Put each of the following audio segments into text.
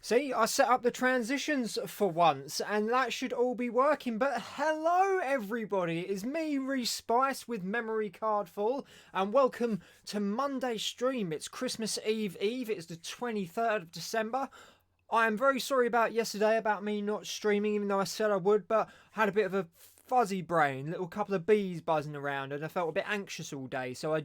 See, I set up the transitions for once, and that should all be working. But hello, everybody. It is me, Respice, with Memory Card Full, and welcome to Monday's stream. It's Christmas Eve. It's the 23rd of December. I am very sorry about yesterday, about me not streaming, even though I said I would, but I had a bit of a fuzzy brain, little couple of bees buzzing around, and I felt a bit anxious all day, so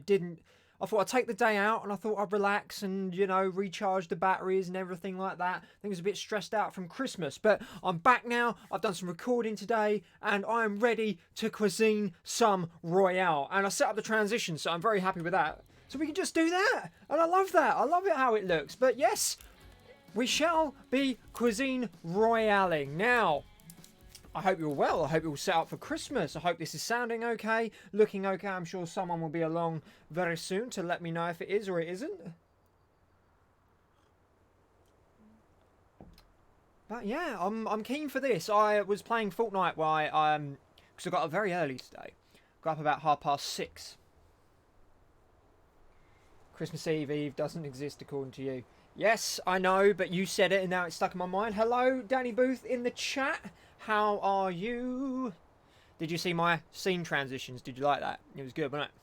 I thought I'd take the day out, and I thought I'd relax and, you know, recharge the batteries and everything like that. I think I was a bit stressed out from Christmas, but I'm back now. I've done some recording today, and I am ready to cuisine some Royale. And I set up the transition, so I'm very happy with that. So we can just do that, and I love that. I love it how it looks. But yes, we shall be Cuisine Royaling. Now, I hope you're well. I hope you're all set up for Christmas. I hope this is sounding okay, looking okay. I'm sure someone will be along very soon to let me know if it is or it isn't. But yeah, I'm keen for this. I was playing Fortnite while because I got up very early today. Got up about 6:30. Christmas Eve doesn't exist according to you. Yes, I know, but you said it and now it's stuck in my mind. Hello, Danny Booth in the chat. How are you? Did you see my scene transitions? Did you like that? It was good, wasn't it?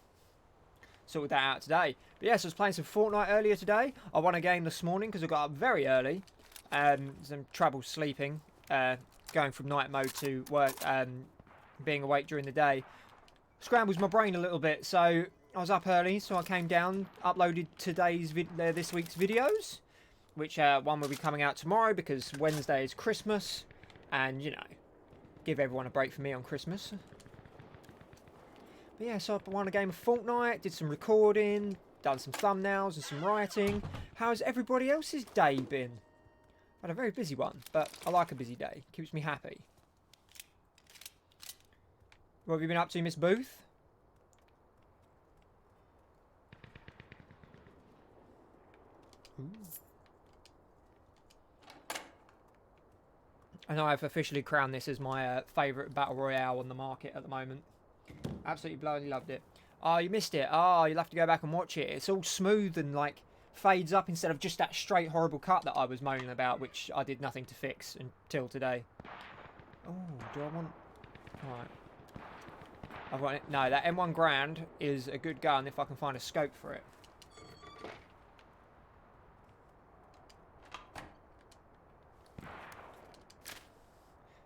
Sorted that out today. But yes, I was playing some Fortnite earlier today. I won a game this morning because I got up very early. Some trouble sleeping. Going from night mode to work, being awake during the day. Scrambles my brain a little bit, so I was up early, so I came down, uploaded this week's videos, which one will be coming out tomorrow because Wednesday is Christmas, and you know, give everyone a break for me on Christmas. But yeah, so I won a game of Fortnite, did some recording, done some thumbnails and some writing. How's everybody else's day been? I had a very busy one, but I like a busy day. Keeps me happy. What have you been up to, Miss Booth? Ooh. I know I've officially crowned this as my favourite Battle Royale on the market at the moment. Absolutely bloody loved it. Oh, you missed it. Oh, you'll have to go back and watch it. It's all smooth and like fades up instead of just that straight horrible cut that I was moaning about, which I did nothing to fix until today. Oh, do I want... Right. I've got it. No, that M1 Grand is a good gun if I can find a scope for it.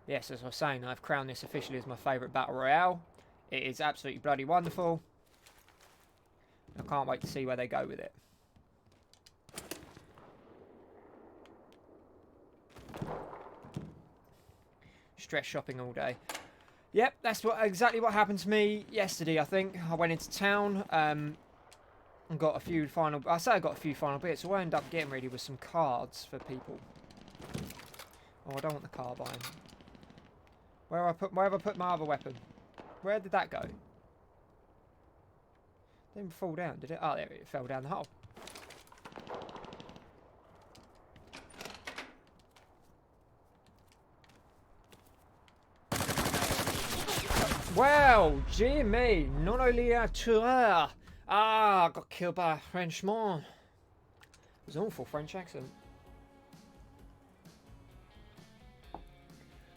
Yes, as I was saying, I've crowned this officially as my favourite Battle Royale. It is absolutely bloody wonderful. I can't wait to see where they go with it. Stress shopping all day. Yep, that's exactly what happened to me yesterday, I think. I went into town and got a few final... I say I got a few final bits. All I ended up getting really was some cards for people. Oh, I don't want the carbine. Where have I put my other weapon? Where did that go? Didn't fall down, did it? Oh, there it fell down the hole. Wow, Jimmy, non a tueur. Ah, I got killed by a Frenchman. It was an awful French accent.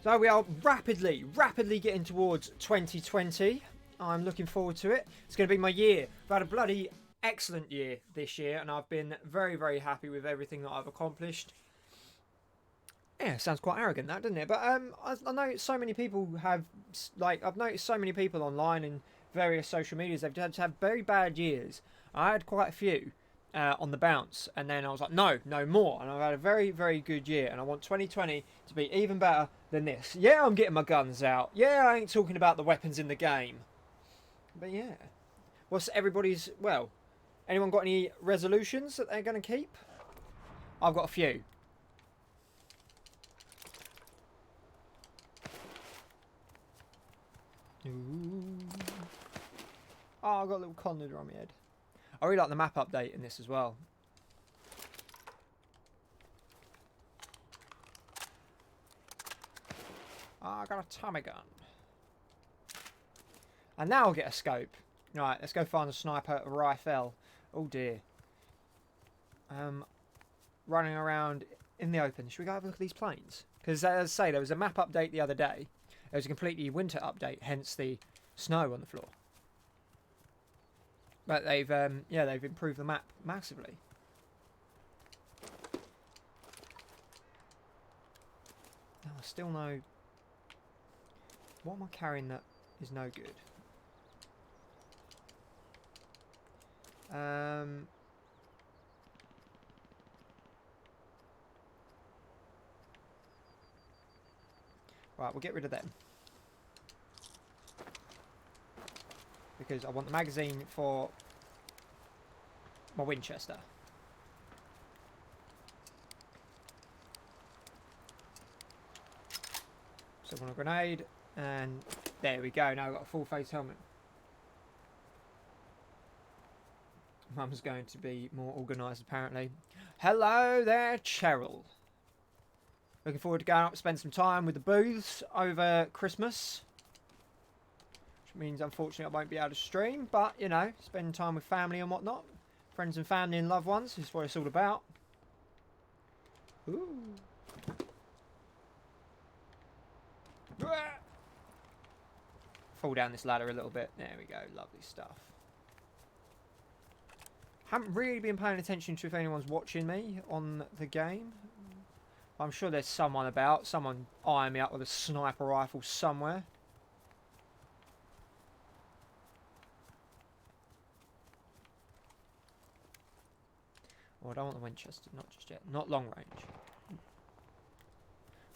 So we are rapidly getting towards 2020. I'm looking forward to it. It's going to be my year. I've had a bloody excellent year this year, and I've been very happy with everything that I've accomplished. Yeah, sounds quite arrogant, that, doesn't it? But I know so many people have, like, I've noticed so many people online and various social medias, they've had to have very bad years. I had quite a few on the bounce, and then I was like, no more. And I've had a very good year, and I want 2020 to be even better than this. Yeah, I'm getting my guns out. Yeah, I ain't talking about the weapons in the game. But yeah. What's everybody's, well, anyone got any resolutions that they're going to keep? I've got a few. Ooh. Oh, I've got a little condor on my head. I really like the map update in this as well. Oh, I got a Tommy gun. And now I'll get a scope. Right, let's go find a sniper rifle. Oh dear. Running around in the open. Should we go have a look at these planes? Because as I say, there was a map update the other day. There was a completely winter update, hence the snow on the floor. But they've they've improved the map massively. Oh, I still know. What am I carrying that is no good? Right, we'll get rid of them. Because I want the magazine for my Winchester. So I want a grenade, and there we go. Now I've got a full face helmet. Mum's going to be more organised apparently. Hello there, Cheryl. Looking forward to going up, spend some time with the booths over Christmas. Which means, unfortunately, I won't be able to stream. But, you know, spend time with family and whatnot. Friends and family and loved ones is what it's all about. Ooh. Fall down this ladder a little bit. There we go. Lovely stuff. Haven't really been paying attention to if anyone's watching me on the game. I'm sure there's someone about. Someone eyeing me up with a sniper rifle somewhere. Oh, I don't want the Winchester. Not just yet. Not long range.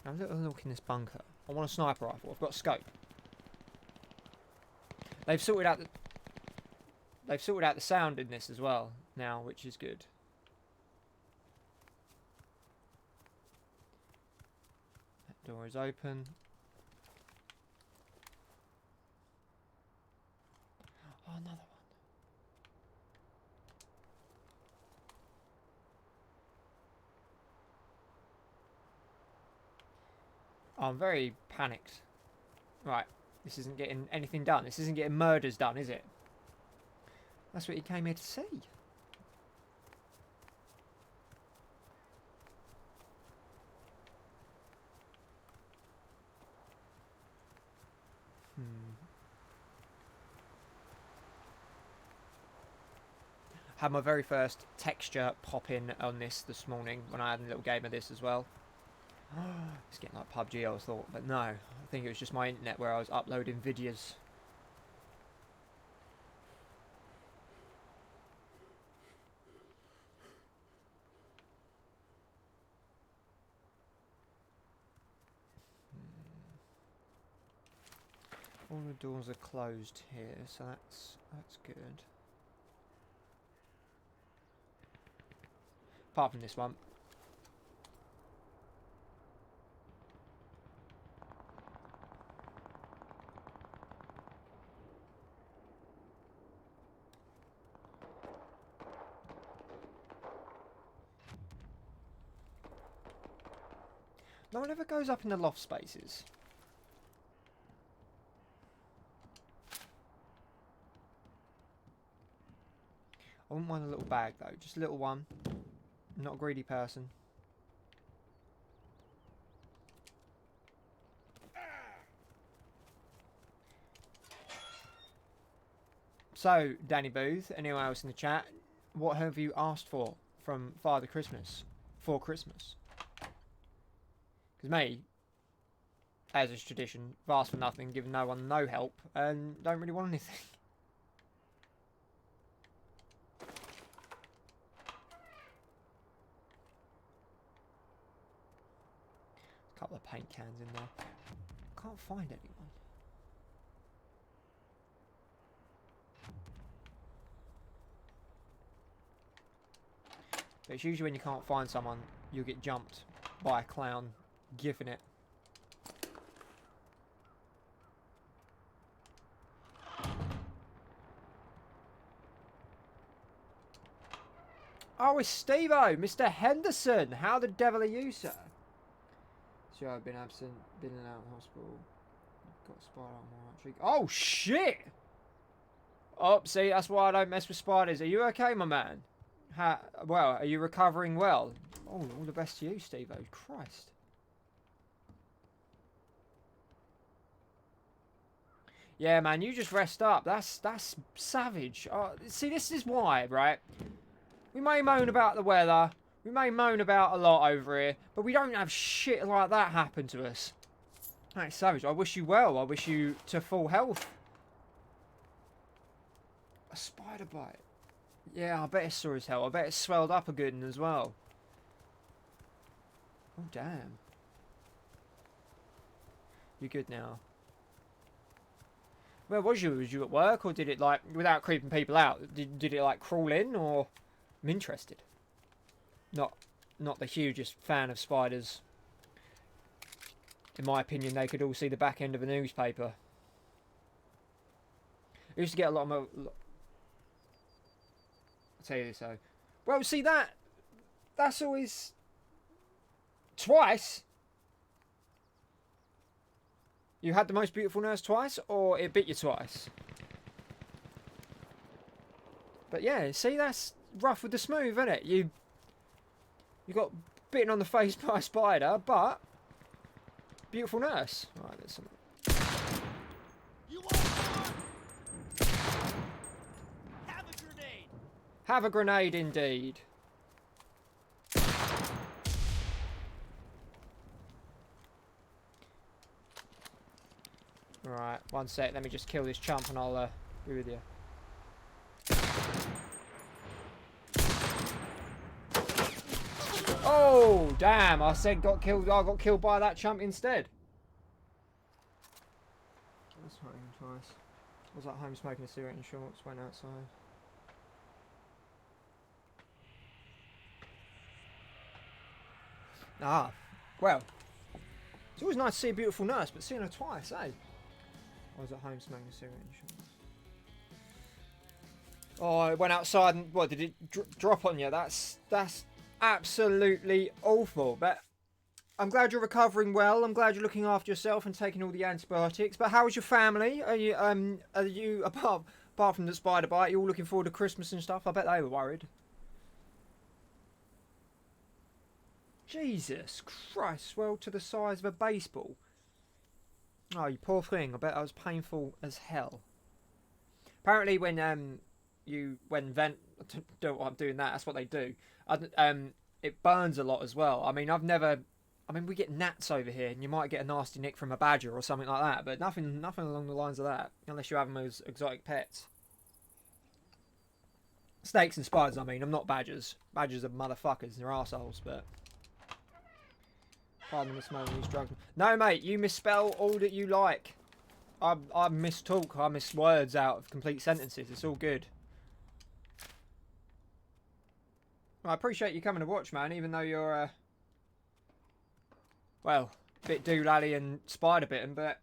Now, have a little look in this bunker. I want a sniper rifle. I've got a scope. They've sorted out the sound in this as well now, which is good. That door is open. Oh, another one. Oh, I'm very panicked. Right, this isn't getting anything done. This isn't getting murders done, is it? That's what you came here to see. Had my very first texture pop in on this morning when I had a little game of this as well. It's getting like PUBG, I thought, but no. I think it was just my internet where I was uploading videos. All the doors are closed here, so that's good. Apart from this one. No one ever goes up in the loft spaces. I wouldn't mind a little bag though, just a little one. I'm not a greedy person. So, Danny Booth, anyone else in the chat, what have you asked for from Father Christmas for Christmas? Because me, as is tradition, I've asked for nothing, given no one no help, and don't really want anything. A couple of paint cans in there. Can't find anyone. But it's usually when you can't find someone, you'll get jumped by a clown gifting it. Oh, it's Steve-O, Mr. Henderson. How the devil are you, sir? Sure, I've been absent, been in and out of hospital. Got a spider armor actually. Oh, shit! Oh, see, that's why I don't mess with spiders. Are you okay, my man? Well, are you recovering well? Oh, all the best to you, Steve-O. Christ. Yeah, man, you just rest up. That's savage. See, this is why, right? We may moan about the weather. We may moan about a lot over here. But we don't have shit like that happen to us. That's savage. I wish you well. I wish you to full health. A spider bite. Yeah, I bet it's sore as hell. I bet it's swelled up a good one as well. Oh, damn. You good now? Where was you? Was you at work, or did it, like, without creeping people out, did it, like, crawl in, or... I'm interested. Not the hugest fan of spiders. In my opinion, they could all see the back end of a newspaper. I used to get a lot of... I'll tell you this, though. Well, see, that's always... Twice? You had the most beautiful nurse twice, or it bit you twice? But yeah, see, that's rough with the smooth, isn't it? You got bitten on the face by a spider, but beautiful nurse. Right, there's some. Have a grenade. Have a grenade, indeed. Right, one sec. Let me just kill this chump, and I'll be with you. Oh, damn. I said got killed. I got killed by that chump instead. That's not even twice. I was at home smoking a cigarette in shorts, went outside. Ah, well. It's always nice to see a beautiful nurse, but seeing her twice, eh? I was at home smoking a cigarette in shorts. Oh, I went outside and, what, did it drop on you? That's absolutely awful. But I'm glad you're recovering well. I'm glad you're looking after yourself and taking all the antibiotics. But how is your family? Are you apart from the spider bite, you all looking forward to Christmas and stuff? I bet they were worried. Jesus Christ, swelled to the size of a baseball. Oh, you poor thing. I bet that was painful as hell. Apparently when I'm doing that, that's what they do. It burns a lot as well. I mean, we get gnats over here, and you might get a nasty nick from a badger or something like that, but nothing along the lines of that, unless you have them as exotic pets. Snakes and spiders, I mean. I'm not badgers. Badgers are motherfuckers. They're arseholes, but... Pardon the smell of these drugs. No, mate, you misspell all that you like. I mistalk. I miss words out of complete sentences. It's all good. Well, I appreciate you coming to watch, man, even though you're, well, a bit doolally and spider bitten, but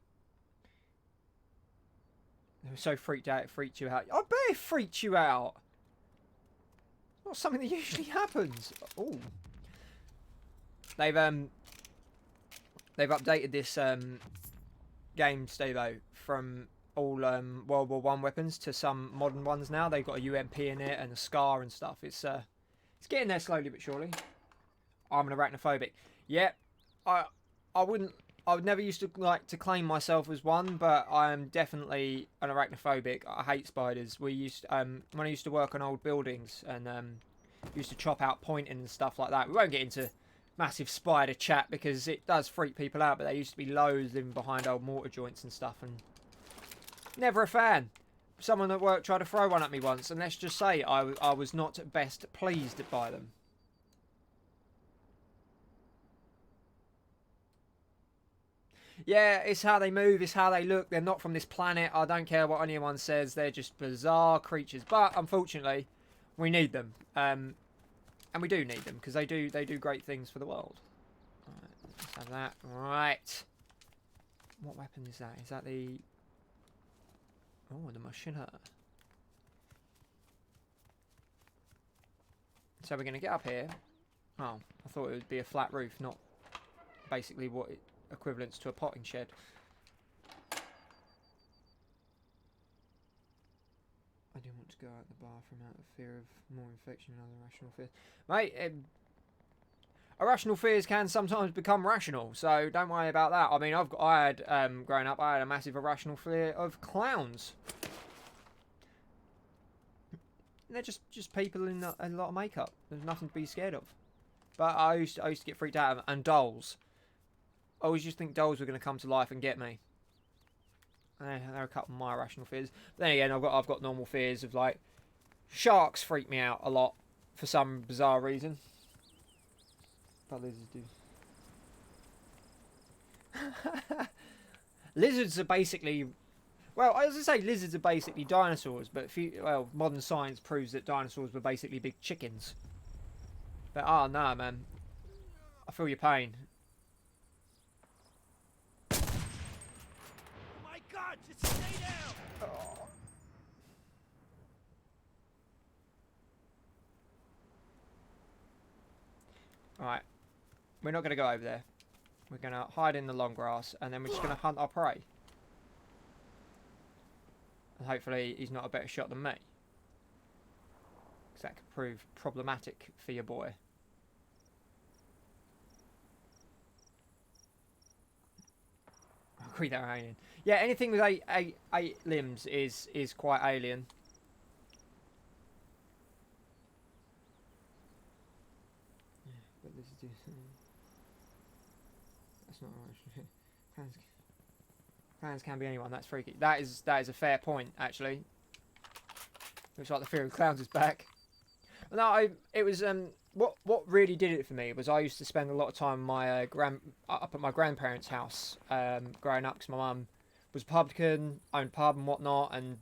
they were so freaked out it freaked you out. I bet it freaked you out. It's not something that usually happens. Oh, they've updated this game, Steve-O, from all World War I weapons to some modern ones now. They've got a UMP in it and a SCAR and stuff. It's getting there slowly but surely. I'm an arachnophobic. Yeah, I would never used to like to claim myself as one, but I am definitely an arachnophobic. I hate spiders. We used when I used to work on old buildings and used to chop out pointing and stuff like that. We won't get into massive spider chat because it does freak people out, but there used to be loads living behind old mortar joints and stuff, and never a fan. Someone at work tried to throw one at me once, and let's just say I was not best pleased by them. Yeah, it's how they move, it's how they look. They're not from this planet. I don't care what anyone says. They're just bizarre creatures. But unfortunately, we need them. And we do need them because they do great things for the world. Alright, let's have that. Right. What weapon is that? Is that the... Oh, the machine. So we're going to get up here. Oh, I thought it would be a flat roof, not basically what equivalents to a potting shed. I do want to go out the bathroom out of fear of more infection and other irrational fears. Mate, irrational fears can sometimes become rational, so don't worry about that. I mean, growing up, I had a massive irrational fear of clowns. They're just people in a lot of makeup. There's nothing to be scared of. But I used to get freaked out. And dolls. I always just think dolls were going to come to life and get me. They're a couple of my irrational fears. But then again, I've got normal fears of, like, sharks freak me out a lot for some bizarre reason. But lizards do. Lizards are basically... Well, I was going to say lizards are basically dinosaurs, but modern science proves that dinosaurs were basically big chickens. But, oh, no, man. I feel your pain. Oh my God, just stay down! Oh. Alright. We're not going to go over there. We're going to hide in the long grass, and then we're just going to hunt our prey. And hopefully he's not a better shot than me. Because that could prove problematic for your boy. I agree they're alien. Yeah, anything with eight limbs is quite alien. Yeah, but this is that's not right. Clowns can be anyone. That's freaky. That is a fair point, actually. Looks like the fear of clowns is back. No, it was what really did it for me was I used to spend a lot of time up at my grandparents' house growing up because my mum was a publican, owned a pub and whatnot, and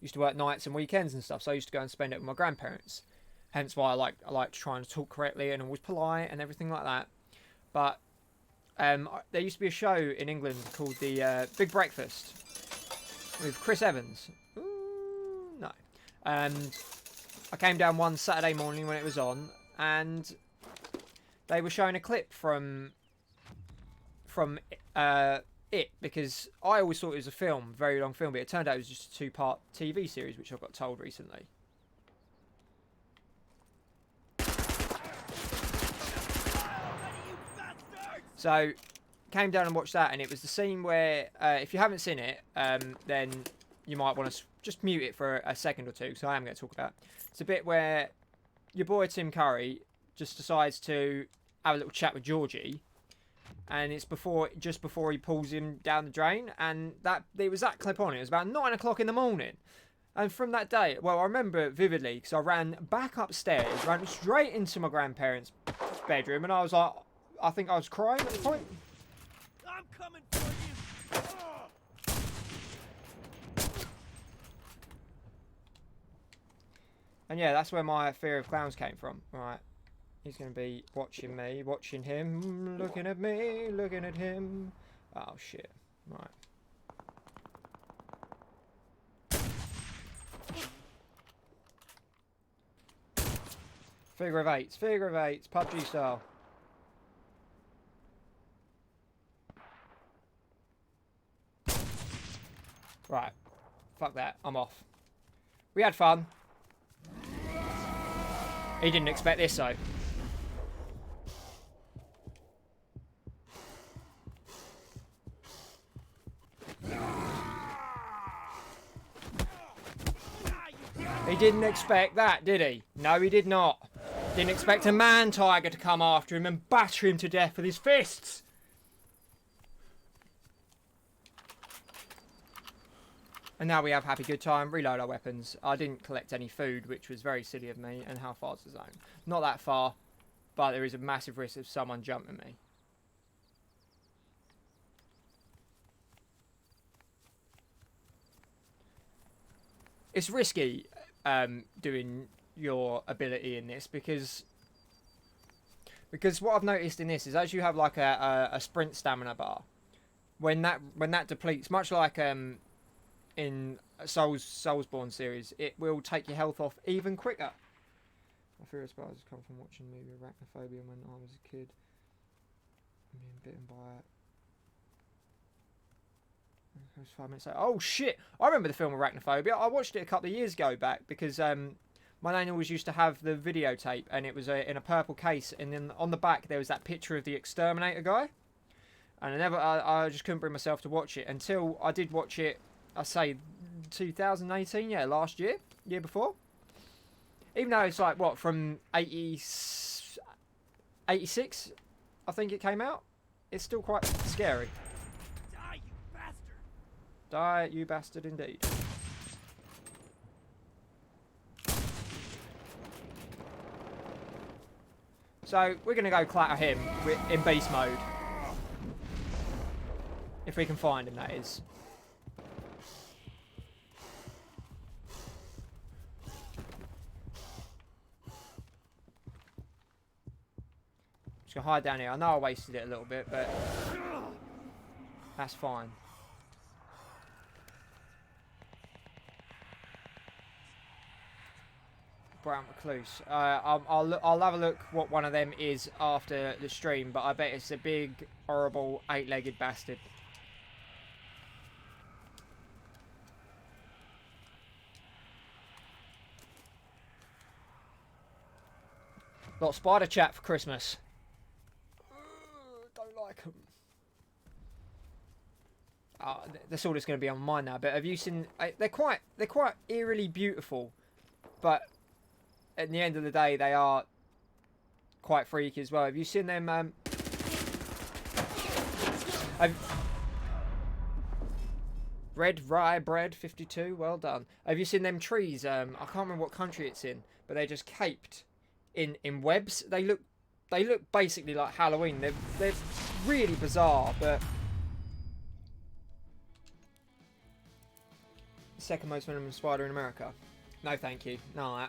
used to work nights and weekends and stuff. So I used to go and spend it with my grandparents. Hence why I like trying to talk correctly and always polite and everything like that. But there used to be a show in England called the Big Breakfast with Chris Evans. Ooh, no. And I came down one Saturday morning when it was on, and they were showing a clip from it, because I always thought it was a film, very long film, but it turned out it was just a 2-part TV series, which I got told recently. So, came down and watched that, and it was the scene where, if you haven't seen it, then you might want to just mute it for a second or two, because I am going to talk about it. It's a bit where your boy Tim Curry just decides to have a little chat with Georgie, and it's just before he pulls him down the drain, and there was that clip on. It was about 9 o'clock in the morning. And from that day, well, I remember it vividly, because I ran back upstairs, ran straight into my grandparents' bedroom, and I was like, I think I was crying at the point. I'm coming for you! And yeah, that's where my fear of clowns came from. Right. He's going to be watching me, watching him, looking at me, looking at him. Oh, shit. Right. Figure of eights, PUBG style. Right. Fuck that. I'm off. We had fun. He didn't expect this, though. He didn't expect that, did he? No, he did not. Didn't expect a man tiger to come after him and batter him to death with his fists. And now we have happy good time, reload our weapons. I didn't collect any food, which was very silly of me. And how far is the zone? Not that far, but there is a massive risk of someone jumping me. It's risky doing your ability in this because what I've noticed in this is as you have like a sprint stamina bar, when that depletes, much like in Soulsborne series, it will take your health off even quicker. My fear of spiders come from watching the movie Arachnophobia when I was a kid. Being bitten by it. It was 5 minutes later. Oh shit! I remember the film Arachnophobia. I watched it a couple of years ago back because my nan always used to have the videotape, and it was in a purple case, and then on the back there was that picture of the exterminator guy. And I just couldn't bring myself to watch it until I did watch it. I say 2018, yeah, last year, year before. Even though it's like what, from 86, I think it came out. It's still quite scary. Die, you bastard! Die, you bastard, indeed. So we're gonna go clatter him in beast mode, if we can find him. That is. Just gonna hide down here. I know I wasted it a little bit, but that's fine. Brown recluse. I'll have a look what one of them is after the stream, but I bet it's a big, horrible, 8-legged bastard. Got spider chat for Christmas. Don't like them. That's all that's going to be on mine now. But have you seen? They're quite eerily beautiful, but at the end of the day, they are quite freaky as well. Have you seen them? Red Rye Bread 52. Well done. Have you seen them trees? I can't remember what country it's in, but they're just caped in webs. They look basically like Halloween. They're really bizarre, but second most venomous spider in America. No, thank you. No,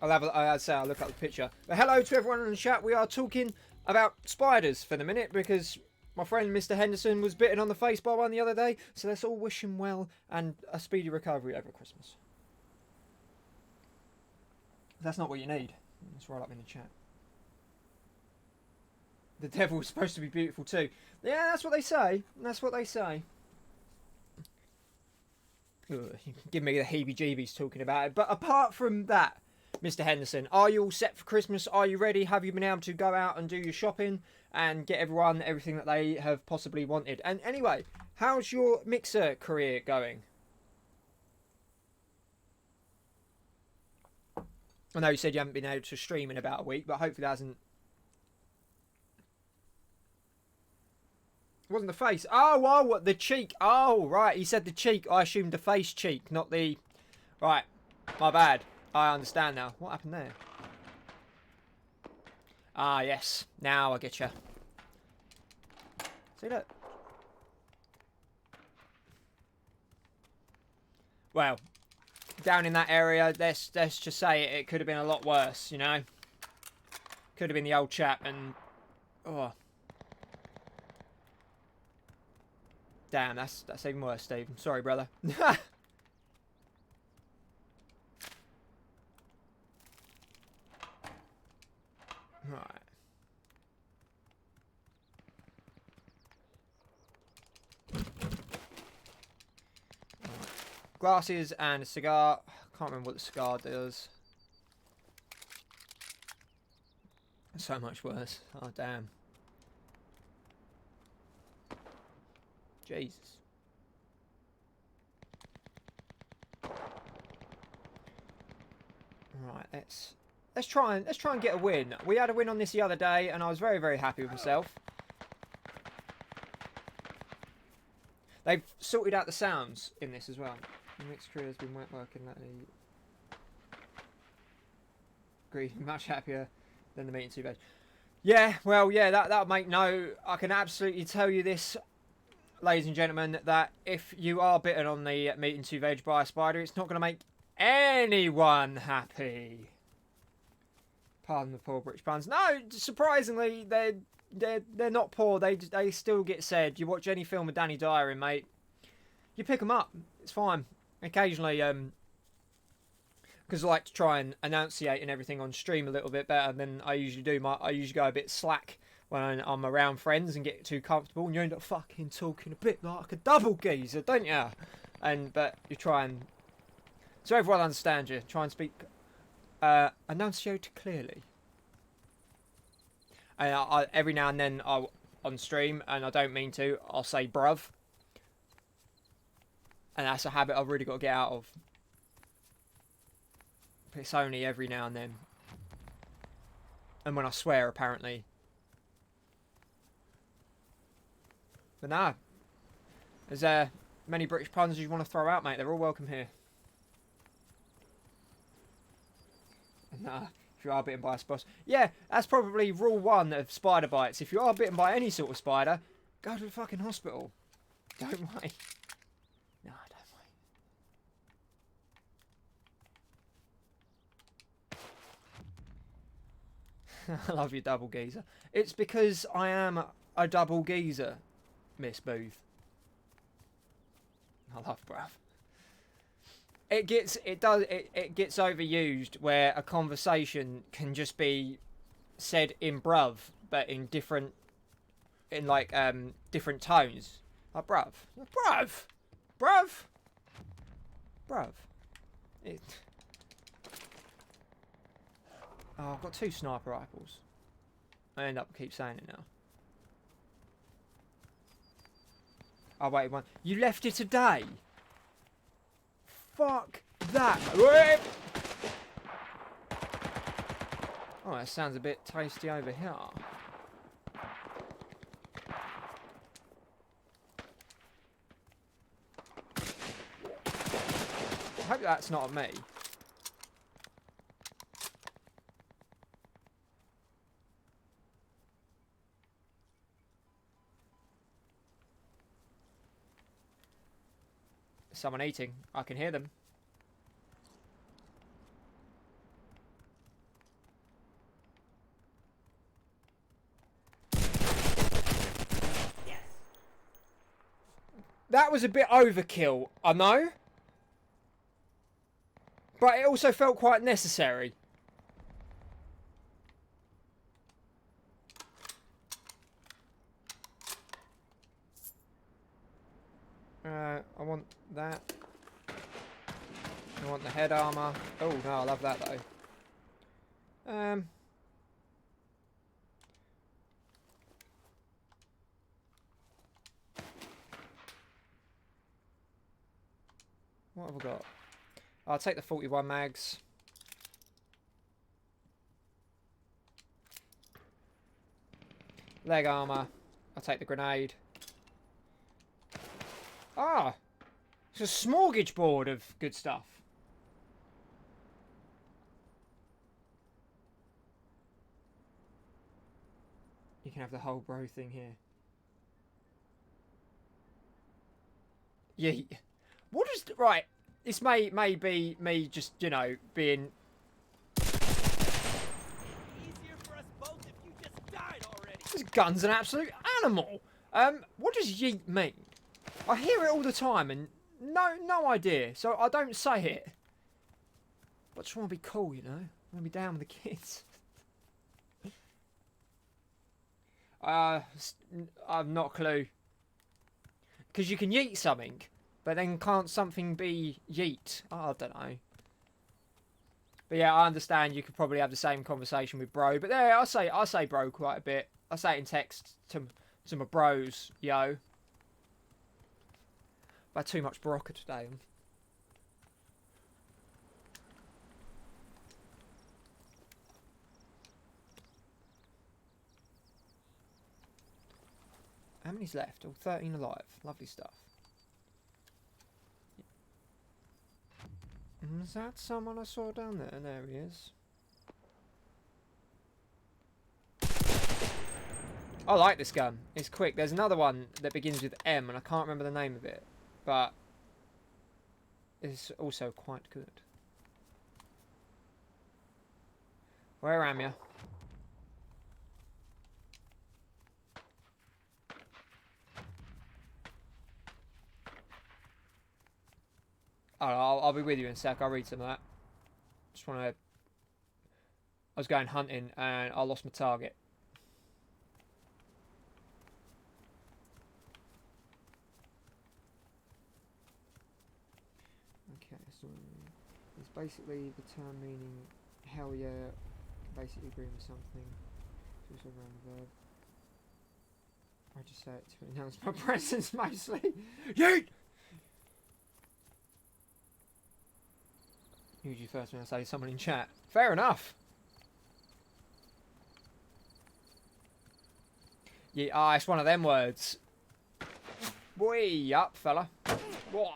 I'll look up the picture. But hello to everyone in the chat. We are talking about spiders for the minute because my friend Mr. Henderson was bitten on the face by one the other day. So let's all wish him well and a speedy recovery over Christmas. That's not what you need. Let's write up in the chat. The devil was supposed to be beautiful too. Yeah, that's what they say. That's what they say. Ugh, give me the heebie-jeebies talking about it. But apart from that, Mr. Henderson, are you all set for Christmas? Are you ready? Have you been able to go out and do your shopping and get everyone everything that they have possibly wanted? And anyway, how's your mixer career going? I know you said you haven't been able to stream in about a week, but hopefully that hasn't... It wasn't the face. Oh, what? The cheek. Oh, right. He said the cheek. I assumed the face cheek, not the... Right. My bad. I understand now. What happened there? Ah, yes. Now I get you. See, look. Well, down in that area, let's just say it could have been a lot worse, you know? Could have been the old chap and... Oh. Damn, that's even worse, Steve. I'm sorry, brother. Right. Glasses and a cigar. Can't remember what the cigar does. So much worse. Oh, damn. Jesus. Right, let's try and get a win. We had a win on this the other day, and I was very, very happy with myself. They've sorted out the sounds in this as well. The mixed crew has been working lately. Agree, much happier than the meat and two veg. Yeah, well, yeah, that'll make no. I can absolutely tell you this, ladies and gentlemen, that if you are bitten on the meat and two veg by a spider, it's not going to make anyone happy. Pardon the poor British puns. No, surprisingly, they're not poor. They still get said. You watch any film with Danny Dyer in, mate, you pick them up. It's fine. Occasionally, because I like to try and enunciate and everything on stream a little bit better than I usually do. I usually go a bit slack when I'm around friends and get too comfortable, and you end up fucking talking a bit like a double geezer, don't you? But you try and so everyone understands you. Try and speak, enunciate clearly. And every now and then on stream, and I don't mean to, I'll say bruv, and that's a habit I've really got to get out of. But it's only every now and then, and when I swear, apparently. But nah, there's many British puns you want to throw out, mate. They're all welcome here. Nah, if you are bitten by a spider, yeah, that's probably rule 1 of spider bites. If you are bitten by any sort of spider, go to the fucking hospital. Don't wait. No, don't wait. I love you, double geezer. It's because I am a double geezer, Miss Booth. I love bruv. It gets overused where a conversation can just be said in bruv, but in different tones. Like bruv. Oh, I've got 2 sniper rifles. I end up keep saying it now. Oh wait, one. You left it today. Fuck that. Oh, that sounds a bit tasty over here. I hope that's not me. Someone eating. I can hear them. Yes. That was a bit overkill, I know. But it also felt quite necessary. I want that. I want the head armor. Oh no, I love that though. What have I got? I'll take the 41 mags. Leg armor. I'll take the grenade. Ah! It's a smorgasbord of good stuff. You can have the whole bro thing here. Yeet. What is... Right. This may be me just, you know, being... Easier for us both if you just died already. This gun's an absolute animal. What does yeet mean? I hear it all the time and no idea, so I don't say it. But I just want to be cool, you know? I want to be down with the kids. I've not a clue. Because you can yeet something, but then can't something be yeet? Oh, I don't know. But yeah, I understand you could probably have the same conversation with bro. But there, I say bro quite a bit. I say it in text to my bros, yo. I've had too much Barocca today. How many's left? All 13 alive. Lovely stuff. Is that someone I saw down there? There he is. I like this gun. It's quick. There's another one that begins with M, and I can't remember the name of it. But it's also quite good. Where am you? Oh, I'll be with you in a sec. I'll read some of that. Just want to... I was going hunting and I lost my target. Okay, so it's basically the term meaning hell yeah, basically agreeing with something. It's also around the verb. I just say it to announce my presence mostly. Yeet! Usually first when I say someone in chat. Fair enough. Yeah, it's one of them words. Way up, fella. Whoa.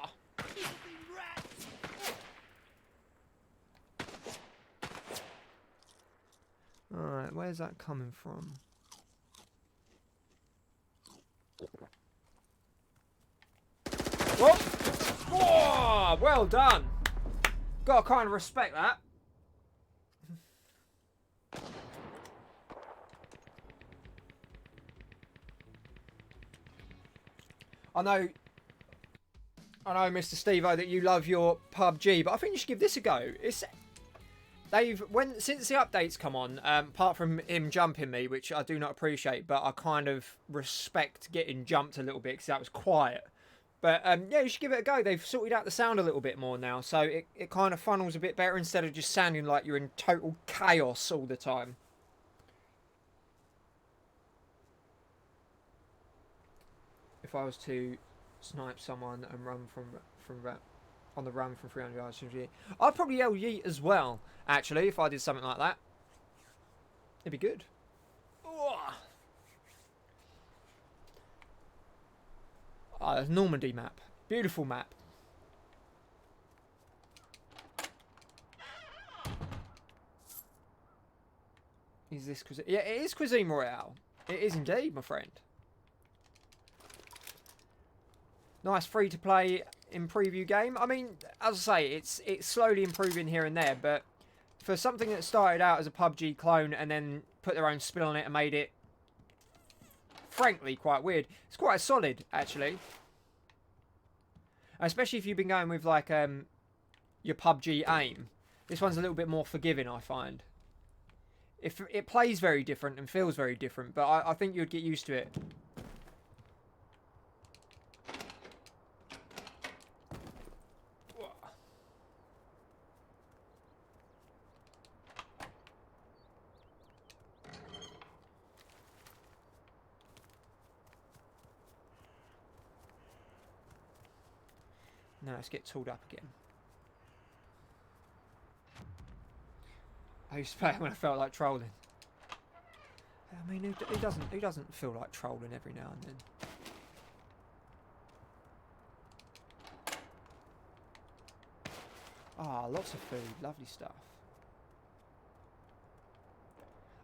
Alright, where's that coming from? Whoa! Whoa! Well done. Gotta kind of respect that. I know, Mr. Steve-O, that you love your PUBG, but I think you should give this a go. Since the updates come on, apart from him jumping me, which I do not appreciate, but I kind of respect getting jumped a little bit because that was quiet. But yeah, you should give it a go. They've sorted out the sound a little bit more now, so it kind of funnels a bit better instead of just sounding like you're in total chaos all the time. If I was to snipe someone and run on the run from 300 yards, I'd probably yell yeet as well, actually, if I did something like that. It'd be good. Oh, there's Normandy map. Beautiful map. Is this Cuisine? Yeah, it is Cuisine Royale. It is indeed, my friend. Nice free-to-play in preview game. I mean, as I say, it's slowly improving here and there, but for something that started out as a PUBG clone and then put their own spin on it and made it, frankly, quite weird, it's quite solid, actually. Especially if you've been going with, like, your PUBG aim. This one's a little bit more forgiving, I find. It plays very different and feels very different, but I think you'd get used to it. Now let's get tooled up again. I used to play it when I felt like trolling. I mean, who doesn't feel like trolling every now and then? Ah, lots of food, lovely stuff.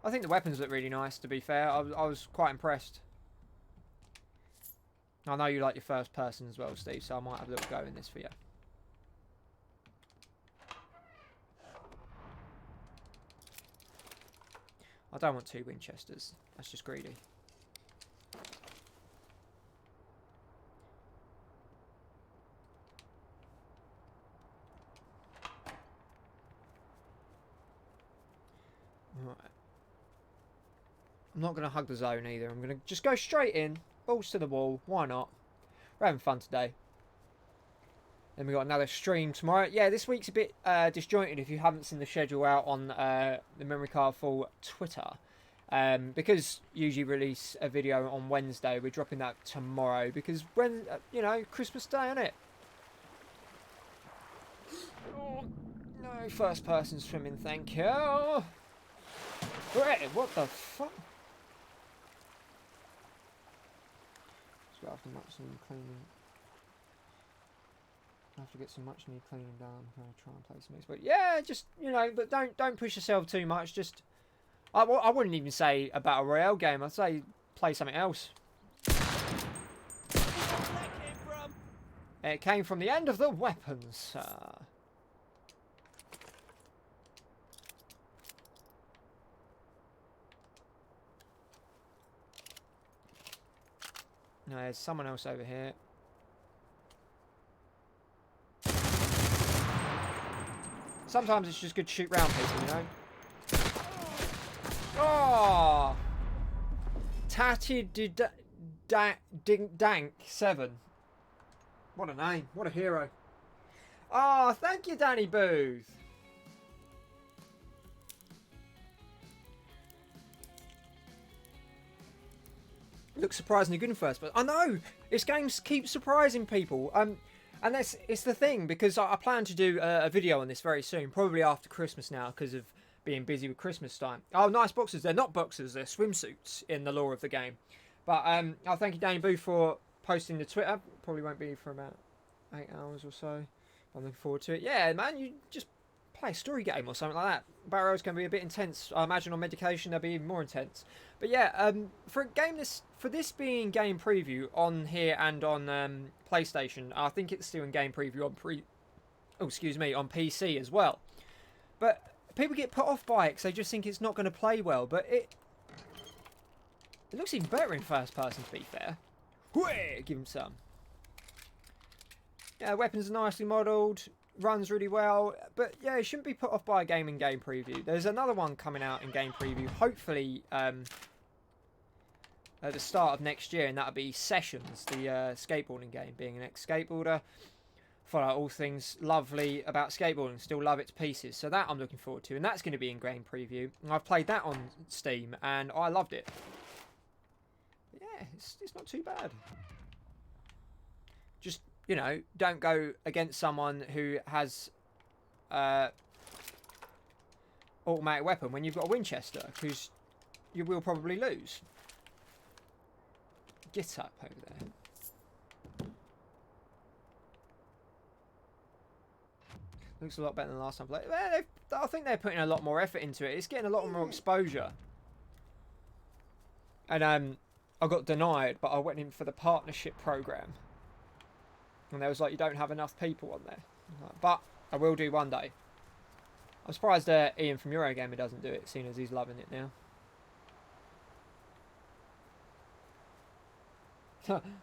I think the weapons look really nice, to be fair. I was quite impressed. I know you like your first person as well, Steve, so I might have a little go in this for you. I don't want 2 Winchesters. That's just greedy. Right. I'm not going to hug the zone either. I'm going to just go straight in. Balls to the wall. Why not? We're having fun today. Then we got another stream tomorrow. Yeah, this week's a bit disjointed if you haven't seen the schedule out on the Memory Card Full Twitter. Because usually release a video on Wednesday, we're dropping that tomorrow. Because when, you know, Christmas Day, isn't it? Oh, no, first person swimming, thank you. Wait, what the fuck? Just got after much needed cleaning. I have to get some much needed cleaning done. I'm going to try and play some mix. But yeah, just, you know, but don't push yourself too much. Just, I wouldn't even say a Battle Royale game. I'd say play something else. It came from the end of the weapons. No, there's someone else over here. Sometimes it's just good to shoot round people, you know? Oh! Tatty Dank 7. What a name. What a hero. Oh, thank you, Danny Booth. Looks surprisingly good in first, but I know this game keeps surprising people. And it's the thing, because I plan to do a video on this very soon, probably after Christmas now, because of being busy with Christmas time. Oh, nice boxers! They're not boxers; they're swimsuits in the lore of the game. But I'll thank you, Danny Boo, for posting the Twitter. Probably won't be for about 8 hours or so. I'm looking forward to it. Yeah, man, you just play a story game or something like that. Battle Royale's going to be a bit intense. I imagine on medication they'll be even more intense. But yeah, for this being game preview on here and on PlayStation, I think it's still in game preview on on PC as well. But people get put off by it because they just think it's not going to play well. But it looks even better in first person, to be fair. Whee! Give him some. Yeah, weapons are nicely modelled. Runs really well, but yeah, it shouldn't be put off by a game in game preview. There's another one coming out in game preview, hopefully at the start of next year, and that'll be Sessions, the skateboarding game. Being an ex-skateboarder, follow all things lovely about skateboarding, still love it to pieces. So that I'm looking forward to, and that's going to be in game preview. And I've played that on Steam, and I loved it. But yeah, it's not too bad. Just, you know, don't go against someone who has automatic weapon when you've got a Winchester, because you will probably lose. Get up over there. Looks a lot better than the last time I played. Well, I think they're putting a lot more effort into it. It's getting a lot more exposure. And I got denied, but I went in for the partnership program. And there was like, you don't have enough people on there. But I will do one day. I'm surprised Ian from Eurogamer doesn't do it, seeing as he's loving it now.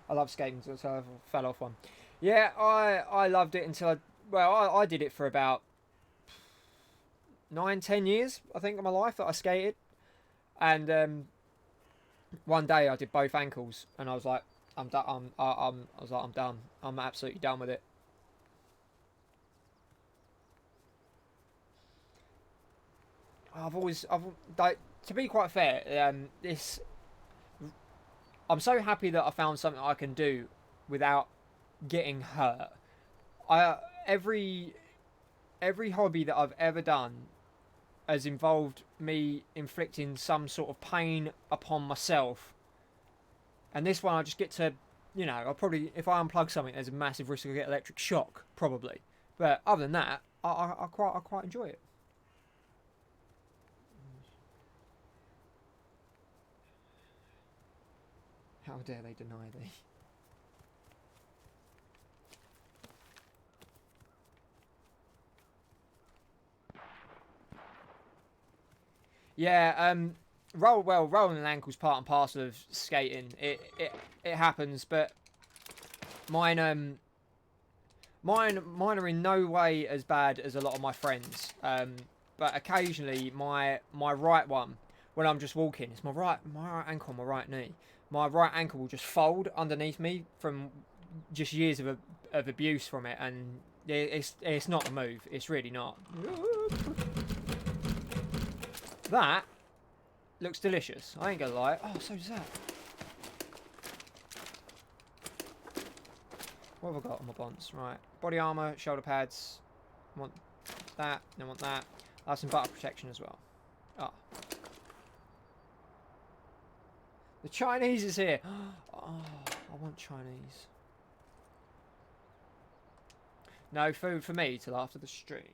I love skating, so I fell off one. Yeah, I loved it until I did it for about 9-10 years, I think, of my life that I skated. And one day I did both ankles, and I was like, I'm done. I'm done. I'm absolutely done with it. To be quite fair, I'm so happy that I found something I can do without getting hurt. Every hobby that I've ever done has involved me inflicting some sort of pain upon myself. And this one, I just get to, you know, I'll probably, if I unplug something, there's a massive risk of get electric shock, probably. But other than that, I quite enjoy it. How dare they deny thee? Yeah, rolling an ankle's part and parcel of skating. It happens, but mine are in no way as bad as a lot of my friends. But occasionally my right one, when I'm just walking, it's my right ankle, my right knee. My right ankle will just fold underneath me from just years of abuse from it, and it's not a move. It's really not. That looks delicious. I ain't gonna lie. Oh, so does that. What have I got on my bonds? Right. Body armour, shoulder pads. I want that. I want that. I have some butter protection as well. Oh. The Chinese is here. Oh, I want Chinese. No food for me till after the stream.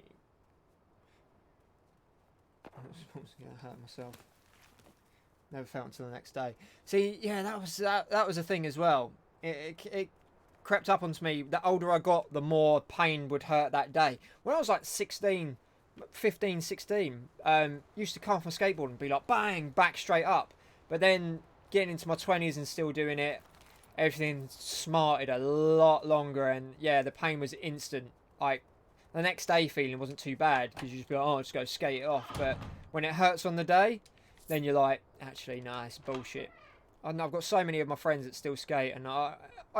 I was going to hurt myself. Never felt until the next day. See, yeah, that was a thing as well. It crept up onto me. The older I got, the more pain would hurt that day. When I was like 15, 16, used to come off my skateboard and be like, bang, back straight up. But then getting into my 20s and still doing it, everything smarted a lot longer, and yeah, the pain was instant. Like, the next day feeling wasn't too bad, because you just be like, oh, I'll just go skate it off. But when it hurts on the day, then you're like, actually, nah, it's bullshit. And I've got so many of my friends that still skate, and I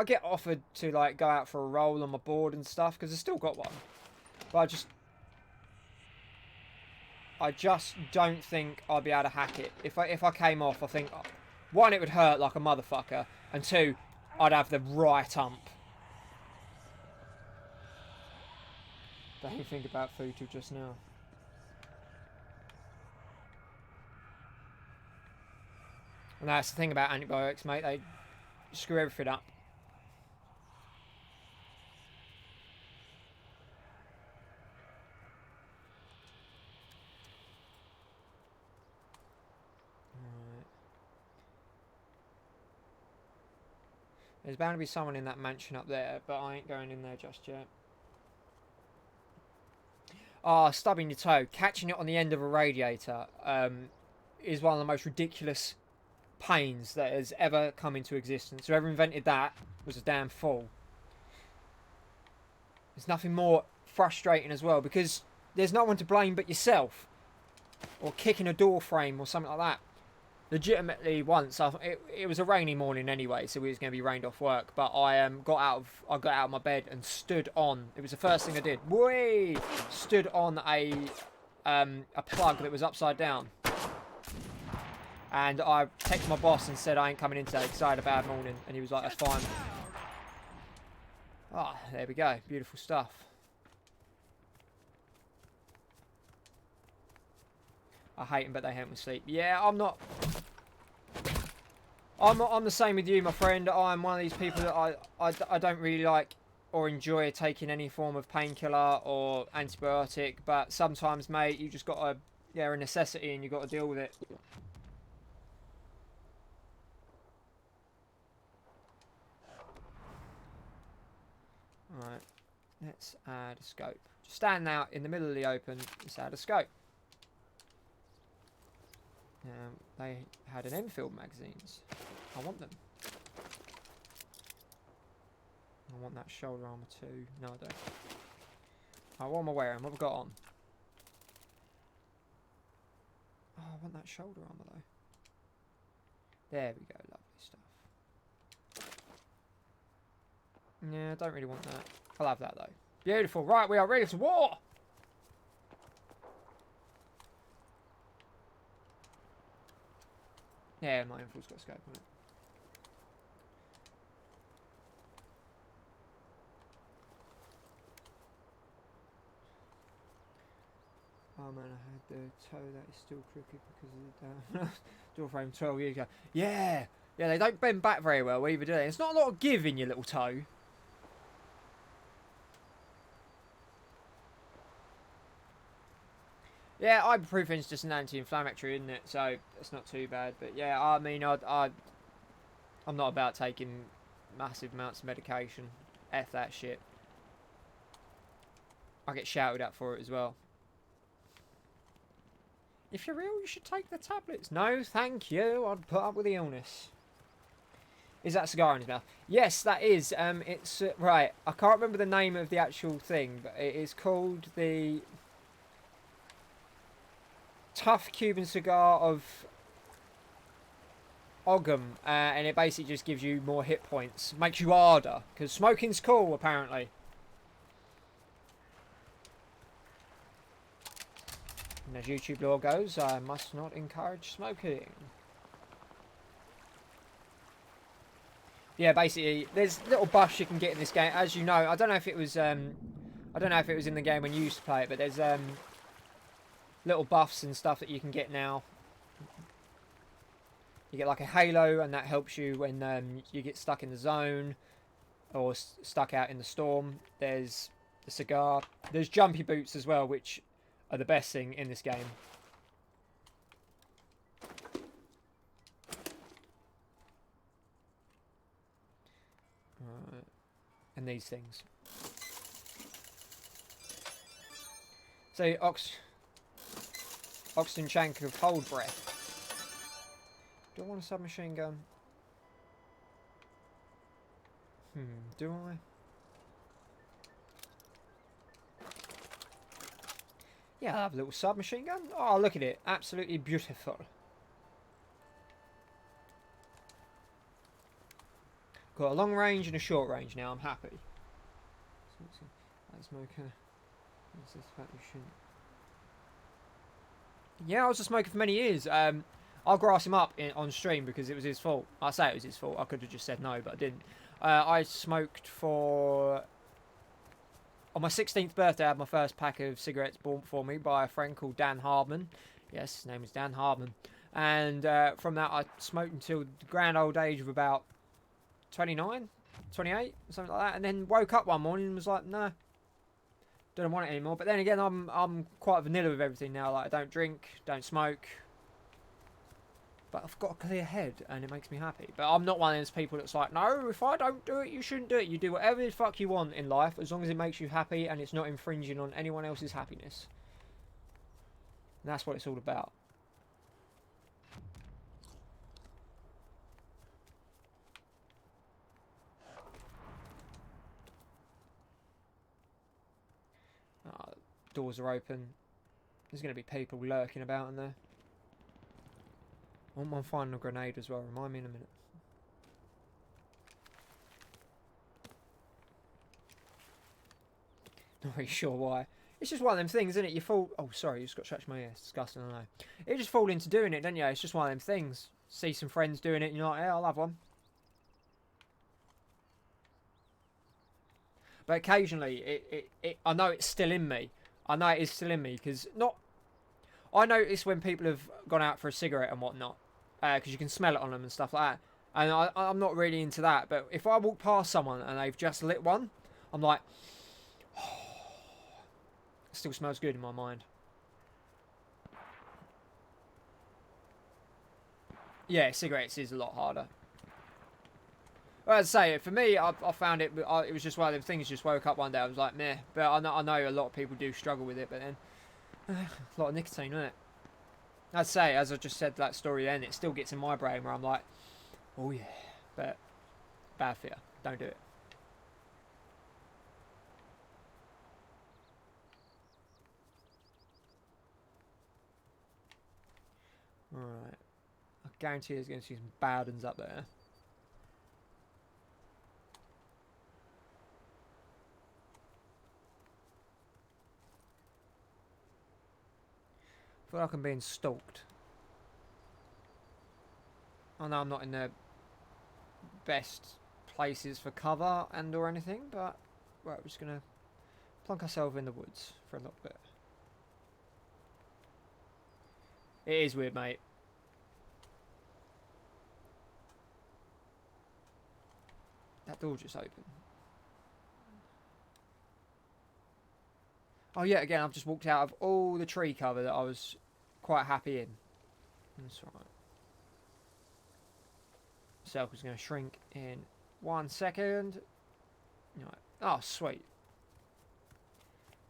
get offered to like go out for a roll on my board and stuff, because I've still got one. But I just don't think I'd be able to hack it. If I came off, I think, one, it would hurt like a motherfucker, and two, I'd have the right ump. Don't even think about food till just now. And that's the thing about antibiotics, mate. They screw everything up. Right. There's bound to be someone in that mansion up there, but I ain't going in there just yet. Ah, stubbing your toe. Catching it on the end of a radiator is one of the most ridiculous pains that has ever come into existence. Whoever invented that was a damn fool. There's nothing more frustrating as well, because there's no one to blame but yourself. Or kicking a door frame or something like that. Legitimately, once it was a rainy morning anyway, so we was going to be rained off work. But I got out of my bed and stood on. It was the first thing I did. Whee! Stood on a plug that was upside down. And I texted my boss and said I ain't coming in today because I had a bad morning. And he was like, that's fine. Ah, oh, there we go. Beautiful stuff. I hate them, but they help me sleep. Yeah, I'm the same with you, my friend. I'm one of these people that I don't really like or enjoy taking any form of painkiller or antibiotic. But sometimes, mate, you just got to, yeah, a necessity and you got to deal with it. Alright, let's add a scope. Just stand out in the middle of the open, let's add a scope. They had an Enfield magazines. I want them. I want that shoulder armour too. No, I don't. Oh, what am I wearing? What have I got on? Oh, I want that shoulder armour though. There we go, lovely stuff. Yeah, I don't really want that. I'll have that though. Beautiful. Right, we are ready for war! Yeah, my Enfield's got a scope on it. Oh man, I had the toe that is still crooked because of the door frame 12 years ago. Yeah! Yeah, they don't bend back very well either, do they? It's not a lot of give in your little toe. Yeah, ibuprofen's just an anti-inflammatory, isn't it? So it's not too bad. But yeah, I mean, I'm not about taking massive amounts of medication. F that shit. I get shouted at for it as well. If you're ill, you should take the tablets. No, thank you. I'd put up with the illness. Is that a cigar in his mouth? Yes, that is. It's right. I can't remember the name of the actual thing, but it is called the Tough Cuban Cigar of Ogham, and it basically just gives you more hit points, makes you harder, because smoking's cool apparently. And as YouTube law goes, I must not encourage smoking. Yeah, basically, there's little buffs you can get in this game, as you know. I don't know if it was, I don't know if it was in the game when you used to play it, but there's little buffs and stuff that you can get now. You get like a halo, and that helps you when you get stuck in the zone or stuck out in the storm. There's the cigar. There's jumpy boots as well, which are the best thing in this game. Right. And these things. So Oxygen Shank of Hold Breath. Do I want a submachine gun? Do I? Yeah, I'll have a little submachine gun. Oh, look at it. Absolutely beautiful. Got a long range and a short range now. I'm happy. Smoker. What's this fact you shouldn't? Yeah, I was a smoker for many years. I'll grass him up on stream because it was his fault. I say it was his fault. I could have just said no, but I didn't. I smoked for... On my 16th birthday, I had my first pack of cigarettes bought for me by a friend called Dan Hardman. Yes, his name is Dan Hardman. And from that, I smoked until the grand old age of about 29, 28, something like that. And then woke up one morning and was like, nah, don't want it anymore. But then again, I'm quite vanilla with everything now. Like, I don't drink, don't smoke. But I've got a clear head and it makes me happy. But I'm not one of those people that's like, no, if I don't do it, you shouldn't do it. You do whatever the fuck you want in life as long as it makes you happy and it's not infringing on anyone else's happiness. And that's what it's all about. Doors are open. There's going to be people lurking about in there. I want my final grenade as well. Remind me in a minute. Not really sure why. It's just one of them things, isn't it? You fall... Oh, sorry. You just got scratched my ear. It's disgusting, I know. You just fall into doing it, don't you? It's just one of them things. See some friends doing it and you're like, yeah, I'll have one. But occasionally, I know it's still in me. I know it is still in me because not... I notice when people have gone out for a cigarette and whatnot, because you can smell it on them and stuff like that. And I'm not really into that. But if I walk past someone and they've just lit one, I'm like, oh, it still smells good in my mind. Yeah, cigarettes is a lot harder. Well, I'd say for me, I found it. It was just one of them things. Just woke up one day, I was like, meh. But I know a lot of people do struggle with it. But then, a lot of nicotine, isn't it? I'd say, as I just said that story, then it still gets in my brain where I'm like, oh yeah. But bad for you. Don't do it. All right. I guarantee there's going to be some bad ones up there. I feel like I'm being stalked. I know I'm not in the best places for cover and or anything, but right, we're just gonna plunk ourselves in the woods for a little bit. It is weird, mate. That door just opened. Oh yeah, again, I've just walked out of all the tree cover that I was quite happy in. That's right. Circle's going to shrink in 1 second. Right. Oh, sweet.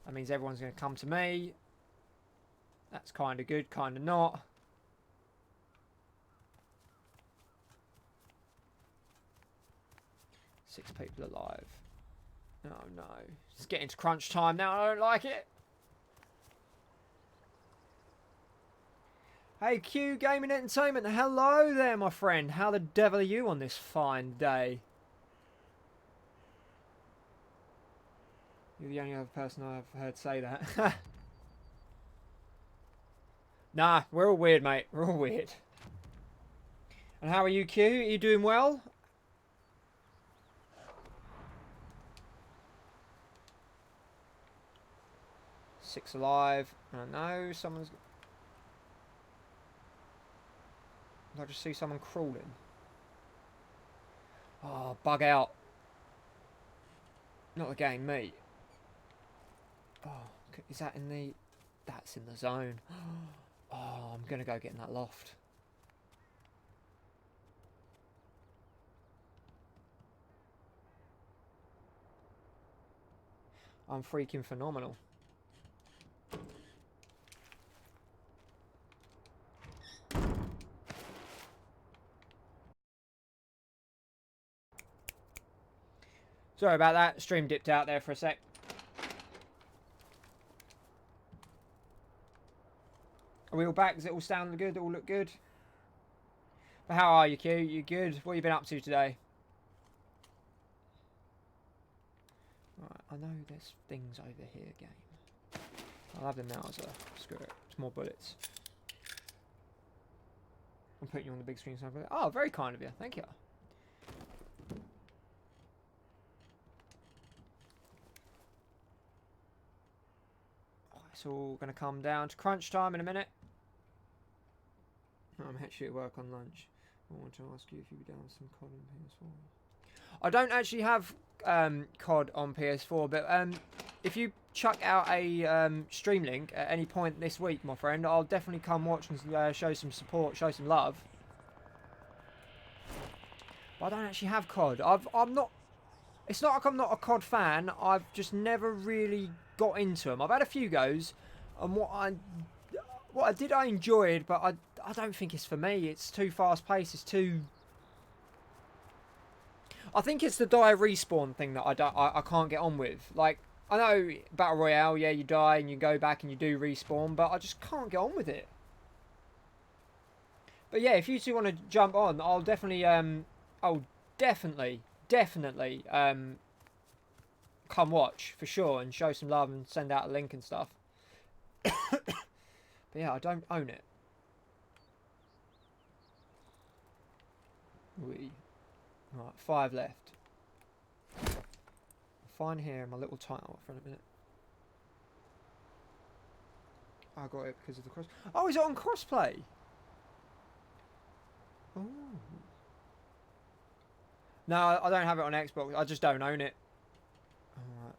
That means everyone's going to come to me. That's kind of good, kind of not. Six people alive. Oh no. It's getting to crunch time now. I don't like it. Hey Q Gaming Entertainment. Hello there, my friend. How the devil are you on this fine day? You're the only other person I've heard say that. Nah, we're all weird, mate. We're all weird. And how are you, Q? Are you doing well? Six alive. I know someone's... I just see someone crawling. Oh, bug out. Not the game, mate. Oh, is that in the... That's in the zone. Oh, I'm going to go get in that loft. I'm freaking phenomenal. Sorry about that. Stream dipped out there for a sec. Are we all back? Does it all sound good? All look good? But how are you, Q? You good? What have you been up to today? Right, I know there's things over here, game. I'll have them now as a screw it. It's more bullets. I'm putting you on the big screen. So oh, very kind of you. Thank you. Oh, it's all going to come down to crunch time in a minute. I'm actually at work on lunch. I want to ask you if you'd be down with some COD on PS4. I don't actually have COD on PS4, but if you chuck out a stream link at any point this week, my friend, I'll definitely come watch and show some support, show some love. But I don't actually have COD. I'm not. It's not like I'm not a COD fan. I've just never really got into them. I've had a few goes, and what I did, I enjoyed, but I don't think it's for me. It's too fast paced. It's too. I think it's the die respawn thing that I can't get on with. Like, I know Battle Royale, yeah, you die and you go back and you do respawn, but I just can't get on with it. But yeah, if you two want to jump on, I'll definitely definitely come watch for sure and show some love and send out a link and stuff. But yeah, I don't own it. Right, 5 left. I'll find here my little title for a minute. I got it because of the cross. Oh, is it on crossplay? Oh. No, I don't have it on Xbox. I just don't own it. Alright.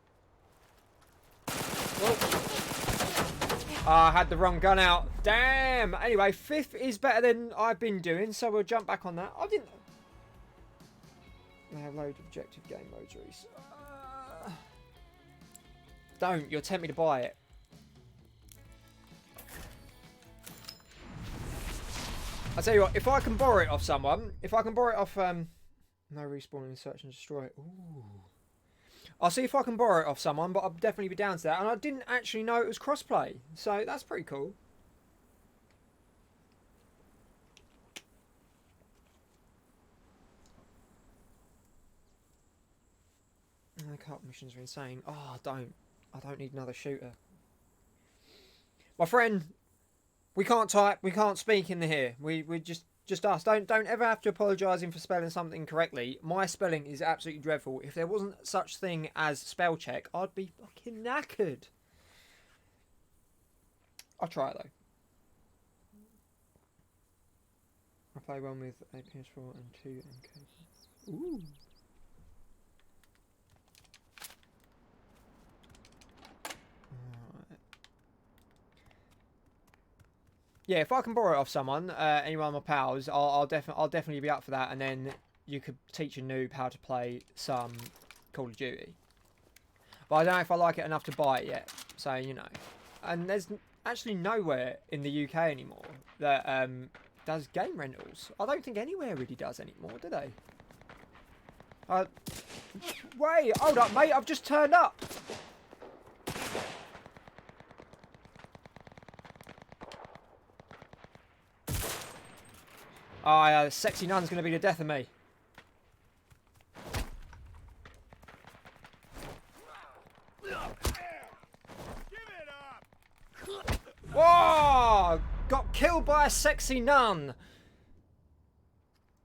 Oh, I had the wrong gun out. Damn. Anyway, 5th is better than I've been doing, so we'll jump back on that. I didn't. I have loads of objective game modes, Reese. Don't. You'll tempt me to buy it. I'll tell you what. If I can borrow it off someone, if I can borrow it off, no respawning, search and destroy. Ooh. I'll see if I can borrow it off someone, but I'll definitely be down to that. And I didn't actually know it was crossplay, so that's pretty cool. The cup missions are insane. Oh, I don't need another shooter. My friend, we can't type, we can't speak in here. We just us. Don't ever have to apologise for spelling something correctly. My spelling is absolutely dreadful. If there wasn't such thing as spell check, I'd be fucking knackered. I'll try it though. I play one with a PS4 and 2 MK. Ooh. Yeah, if I can borrow it off someone, any one of my pals, I'll definitely be up for that. And then you could teach a noob how to play some Call of Duty. But I don't know if I like it enough to buy it yet. So, you know. And there's actually nowhere in the UK anymore that does game rentals. I don't think anywhere really does anymore, do they? Wait, hold up, mate. I've just turned up. Oh, yeah, the sexy nun's going to be the death of me. Whoa! Got killed by a sexy nun.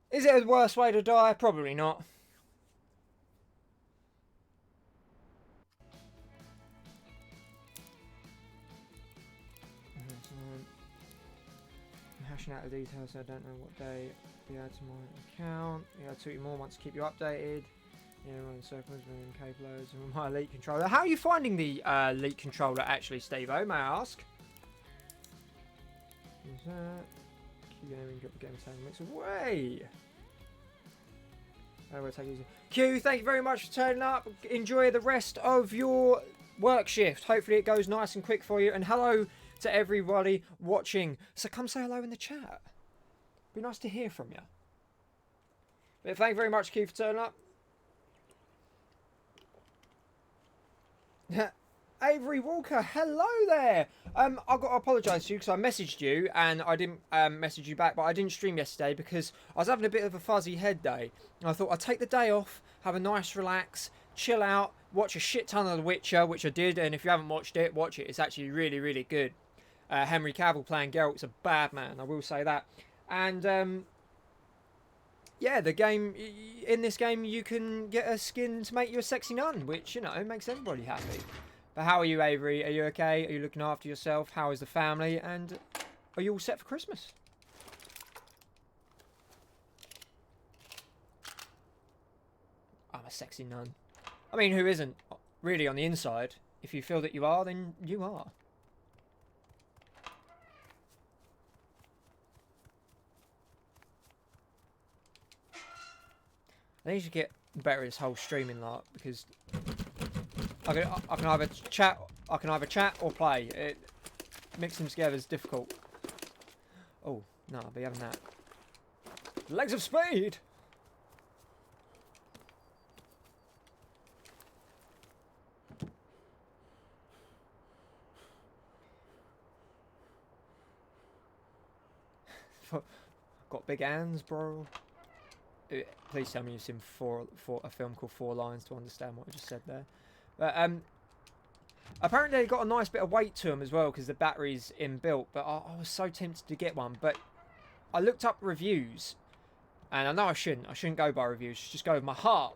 Is it a worse way to die? Probably not. Hashing out the details, so I don't know what day we add to my account. Yeah, I'll tweet you more once to keep you updated. Yeah, running circles, running cave loads, and my elite controller. How are you finding the elite controller actually, Steve-O, may I ask? Who's that? Q gaming, got the game sound mix away. I will take it easy. Q, thank you very much for turning up. Enjoy the rest of your work shift. Hopefully it goes nice and quick for you. And hello to everybody watching. So come say hello in the chat. Be nice to hear from you. But thank you very much, Q, for turning up. Avery Walker, hello there. I've got to apologise to you because I messaged you and I didn't message you back, but I didn't stream yesterday because I was having a bit of a fuzzy head day. And I thought I'd take the day off, have a nice relax, chill out, watch a shit ton of The Witcher, which I did, and if you haven't watched it, watch it. It's actually really, really good. Henry Cavill playing Geralt's a bad man, I will say that. And yeah, the game, in this game, you can get a skin to make you a sexy nun, which, you know, makes everybody happy. But how are you, Avery? Are you okay? Are you looking after yourself? How is the family? And are you all set for Christmas? I'm a sexy nun. I mean, who isn't really on the inside? If you feel that you are, then you are. I need to get better at this whole streaming lot because I can either chat or play. Mixing them together is difficult. Oh no, I'll be having that. Legs of speed. Got big hands, bro. Please tell me you've seen a film called 4 Lines to understand what I just said there. But apparently they got a nice bit of weight to them as well because the battery's inbuilt. But I was so tempted to get one. But I looked up reviews, and I know I shouldn't. I shouldn't go by reviews. Just go with my heart.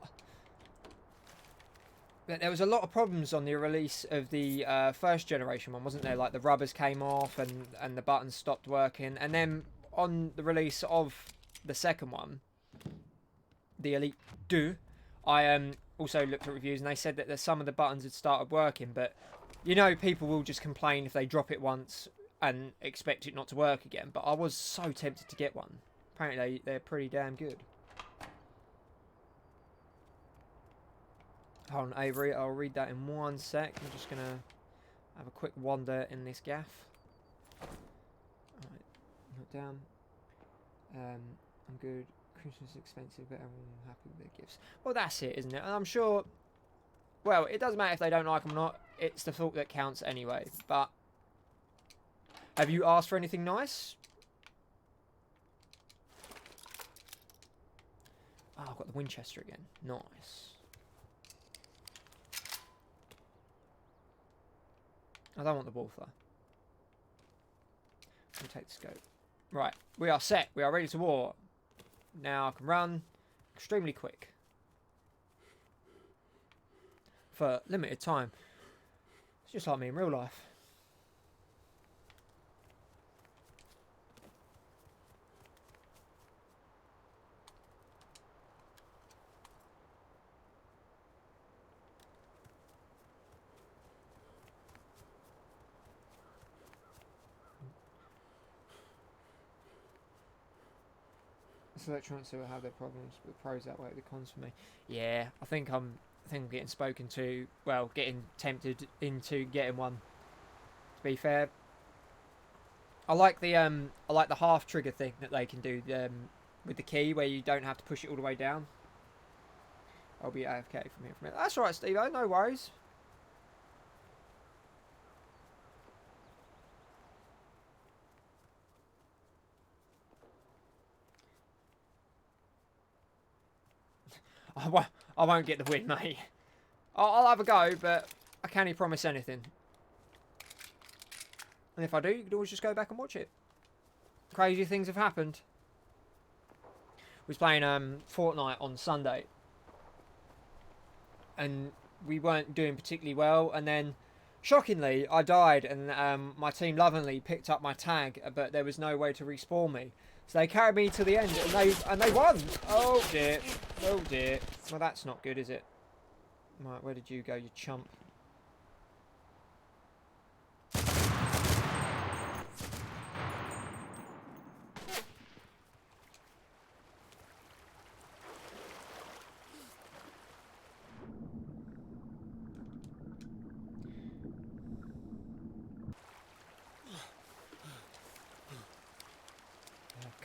But there was a lot of problems on the release of the first generation one, wasn't there? Like the rubbers came off and the buttons stopped working, and then on the release of the second one, the Elite 2, I also looked at reviews and they said that some of the buttons had started working, but you know, people will just complain if they drop it once and expect it not to work again. But I was so tempted to get one. Apparently they're pretty damn good. Hold on, Avery, I'll read that in 1 sec. I'm just gonna have a quick wander in this gaff. Alright, not down. I'm good. Christmas is expensive, but everyone's happy with their gifts. Well, that's it, isn't it? And I'm sure, well, it doesn't matter if they don't like them or not. It's the thought that counts anyway. But have you asked for anything nice? Oh, I've got the Winchester again. Nice. I don't want the Walther. We'll take the scope. Right, we are set. We are ready to war. Now I can run extremely quick. For limited time. It's just like me in real life. Electronics will have their problems, but the pros outweigh the cons for me. Yeah, I think I'm getting spoken to. Well, getting tempted into getting one. To be fair, I like the half trigger thing that they can do with the key, where you don't have to push it all the way down. I'll be AFK from here for a minute. That's all right, Steve. No worries. I won't get the win, mate. I'll have a go, but I can't promise anything. And if I do, you can always just go back and watch it. Crazy things have happened. We was playing Fortnite on Sunday, and we weren't doing particularly well. And then, shockingly, I died, and my team lovingly picked up my tag, but there was no way to respawn me. So they carried me to the end, and they won. Oh dear, oh dear. Well, that's not good, is it? Right, where did you go, you chump?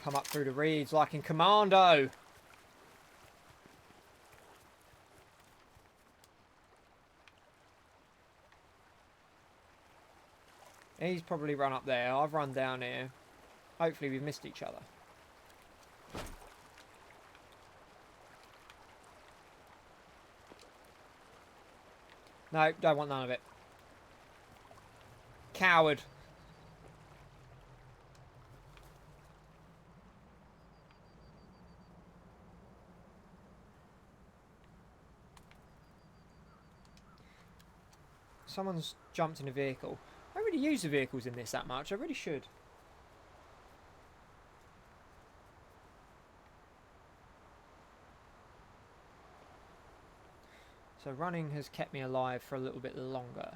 Come up through the reeds like in Commando. He's probably run up there. I've run down here. Hopefully we've missed each other. No, don't want none of it. Coward. Someone's jumped in a vehicle. I don't really use the vehicles in this that much. I really should. So running has kept me alive for a little bit longer.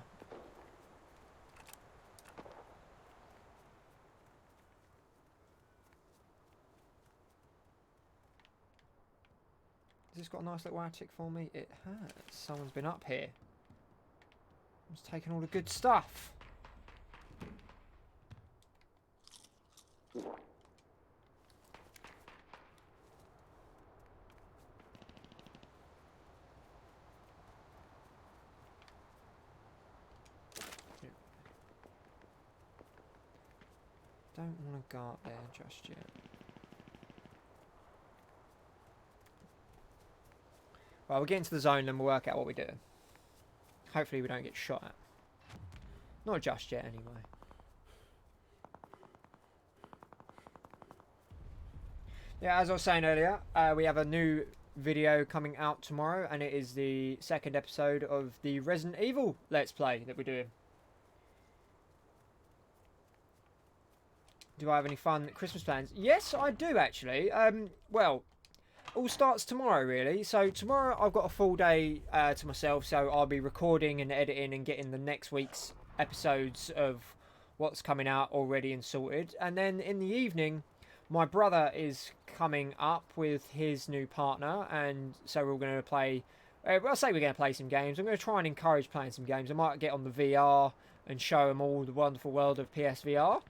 Has this got a nice little attic for me? It has. Someone's been up here. It's taken all the good stuff. Don't want to go up there just yet. Well, we'll get into the zone and we'll work out what we do. Hopefully we don't get shot at. Not just yet, anyway. Yeah, as I was saying earlier, we have a new video coming out tomorrow, and it is the second episode of the Resident Evil Let's Play that we're doing. Do I have any fun Christmas plans? Yes, I do, actually. Well, all starts tomorrow, really. So tomorrow I've got a full day to myself, so I'll be recording and editing and getting the next week's episodes of what's coming out already and sorted. And then in the evening, my brother is coming up with his new partner, and so we're going to play... well, I'll say we're going to play some games. I'm going to try and encourage playing some games. I might get on the VR and show them all the wonderful world of PSVR.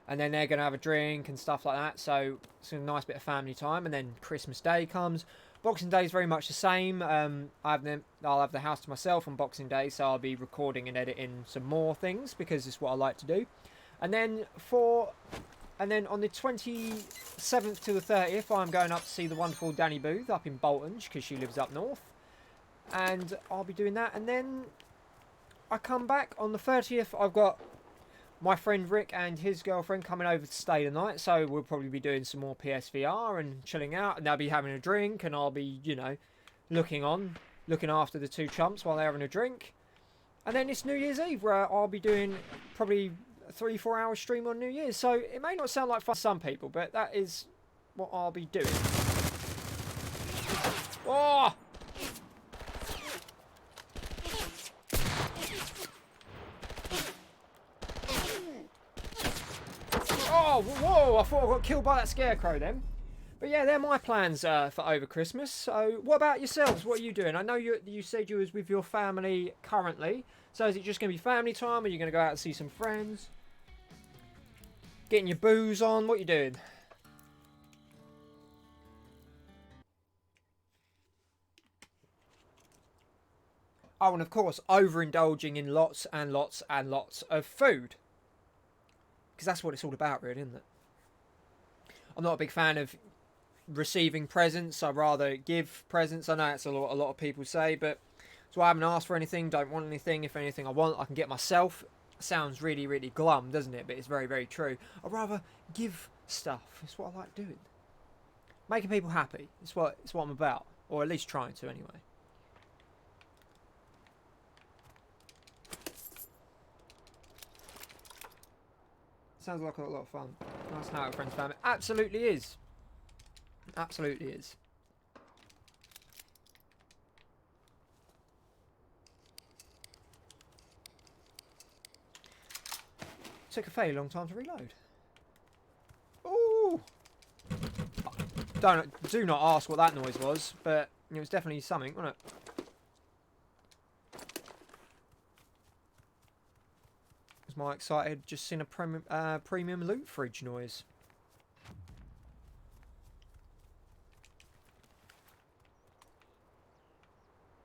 And then they're going to have a drink and stuff like that. So it's a nice bit of family time. And then Christmas Day comes. Boxing Day is very much the same. I'll have the house to myself on Boxing Day. So I'll be recording and editing some more things because it's what I like to do. And then on the 27th to the 30th, I'm going up to see the wonderful Danny Booth up in Bolton because she lives up north. And I'll be doing that. And then I come back on the 30th. I've got my friend Rick and his girlfriend coming over to stay the night, so we'll probably be doing some more PSVR and chilling out, and they'll be having a drink, and I'll be, you know, looking after the two chumps while they're having a drink. And then it's New Year's Eve, where I'll be doing probably a 3-4 hour stream on New Year's. So it may not sound like fun to some people, but that is what I'll be doing. Oh! Oh, whoa, I thought I got killed by that scarecrow then. But yeah, they're my plans for over Christmas. So what about yourselves? What are you doing? I know you said you was with your family currently. So is it just going to be family time? Or are you going to go out and see some friends? Getting your booze on? What are you doing? Oh, and of course, overindulging in lots and lots and lots of food. Because that's what it's all about, really, isn't it? I'm not a big fan of receiving presents. I'd rather give presents. I know that's a lot of people say, but so I haven't asked for anything, don't want anything. If anything I want, I can get myself. Sounds really, really glum, doesn't it? But it's very, very true. I'd rather give stuff. It's what I like doing. Making people happy. It's what I'm about. Or at least trying to, anyway. Sounds like a lot of fun. Nice to hang out with friends, family. Absolutely is. Absolutely is. Took a fairly long time to reload. Ooh! Do not ask what that noise was, but it was definitely something, wasn't it? Was my excited just seen a premium loot fridge noise.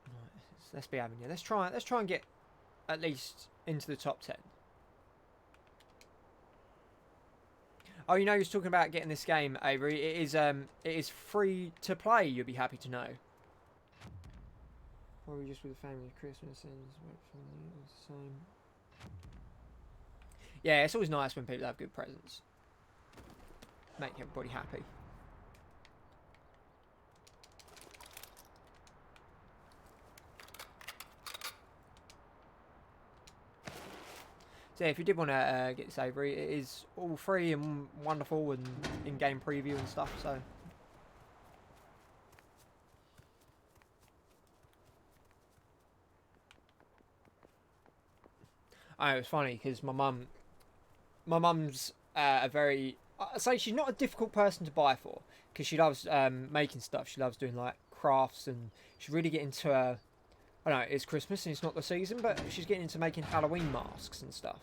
Right, let's be having you. Let's try and get at least into the top 10. Oh, you know, you was talking about getting this game, Avery. It is free to play. You'll be happy to know. Or are we just with the family at Christmas and wait for the same? Yeah, it's always nice when people have good presents. Make everybody happy. So yeah, if you did want to get Favour, it is all free and wonderful and in-game preview and stuff, so... Oh, it was funny because my mum's a very... I'd say she's not a difficult person to buy for because she loves making stuff. She loves doing like crafts and she's really getting into... I don't know, it's Christmas and it's not the season, but she's getting into making Halloween masks and stuff.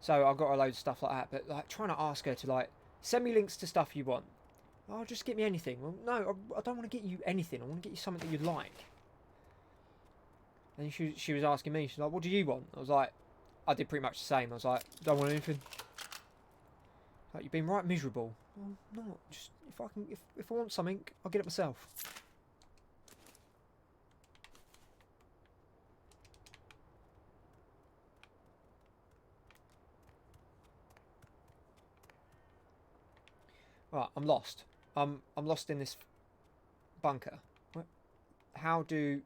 So I've got a load of stuff like that, but like trying to ask her to like send me links to stuff you want. Oh, just get me anything. Well, no, I don't want to get you anything. I want to get you something that you like. And she was asking me, she's like, what do you want? I was like, I did pretty much the same. I was like, don't want anything. Like, you've been right miserable. Well, not. Just if I want something, I'll get it myself. Right, I'm lost. I'm lost in this bunker. What? How do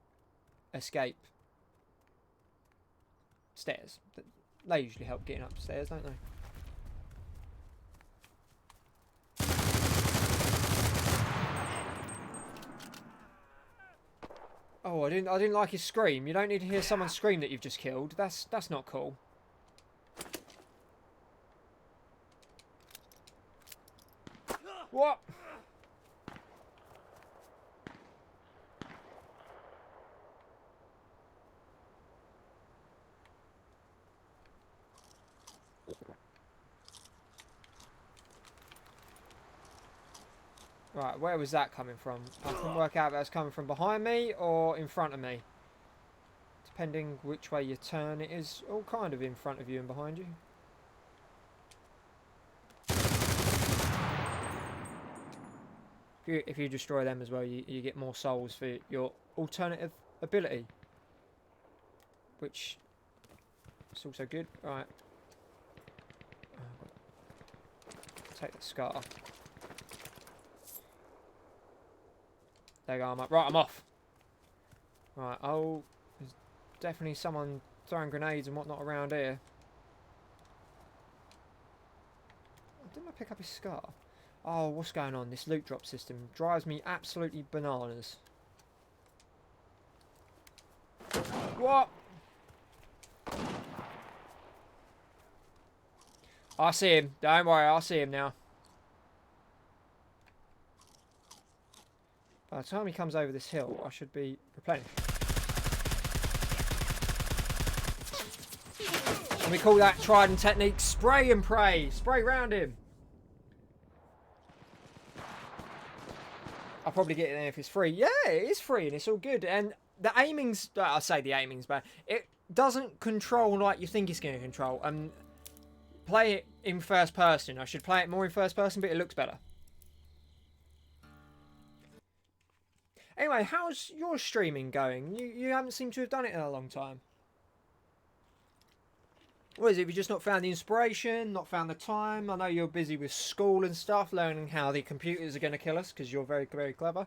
escape stairs? They usually help getting upstairs, don't they? Oh, I didn't like his scream. You don't need to hear someone scream that you've just killed. That's not cool. What? Right, where was that coming from? I couldn't work out if that was coming from behind me or in front of me. Depending which way you turn, it is all kind of in front of you and behind you. If you destroy them as well, you get more souls for your alternative ability. Which is also good. Right. Take the scar. There you go, I'm up. Right, I'm off. Right, oh, there's definitely someone throwing grenades and whatnot around here. Didn't I pick up his scar? Oh, what's going on? This loot drop system drives me absolutely bananas. What? I see him. Don't worry, I see him now. By the time he comes over this hill, I should be replenished. And we call that trident technique spray and pray. Spray round him. I'll probably get it there if it's free. Yeah, it is free and it's all good. And the aiming's... I say the aiming's bad. It doesn't control like you think it's going to control. Play it in first person. I should play it more in first person, but it looks better. Anyway, how's your streaming going? You haven't seemed to have done it in a long time. What is it? Have you just not found the inspiration, not found the time? I know you're busy with school and stuff, learning how the computers are going to kill us because you're very, very clever.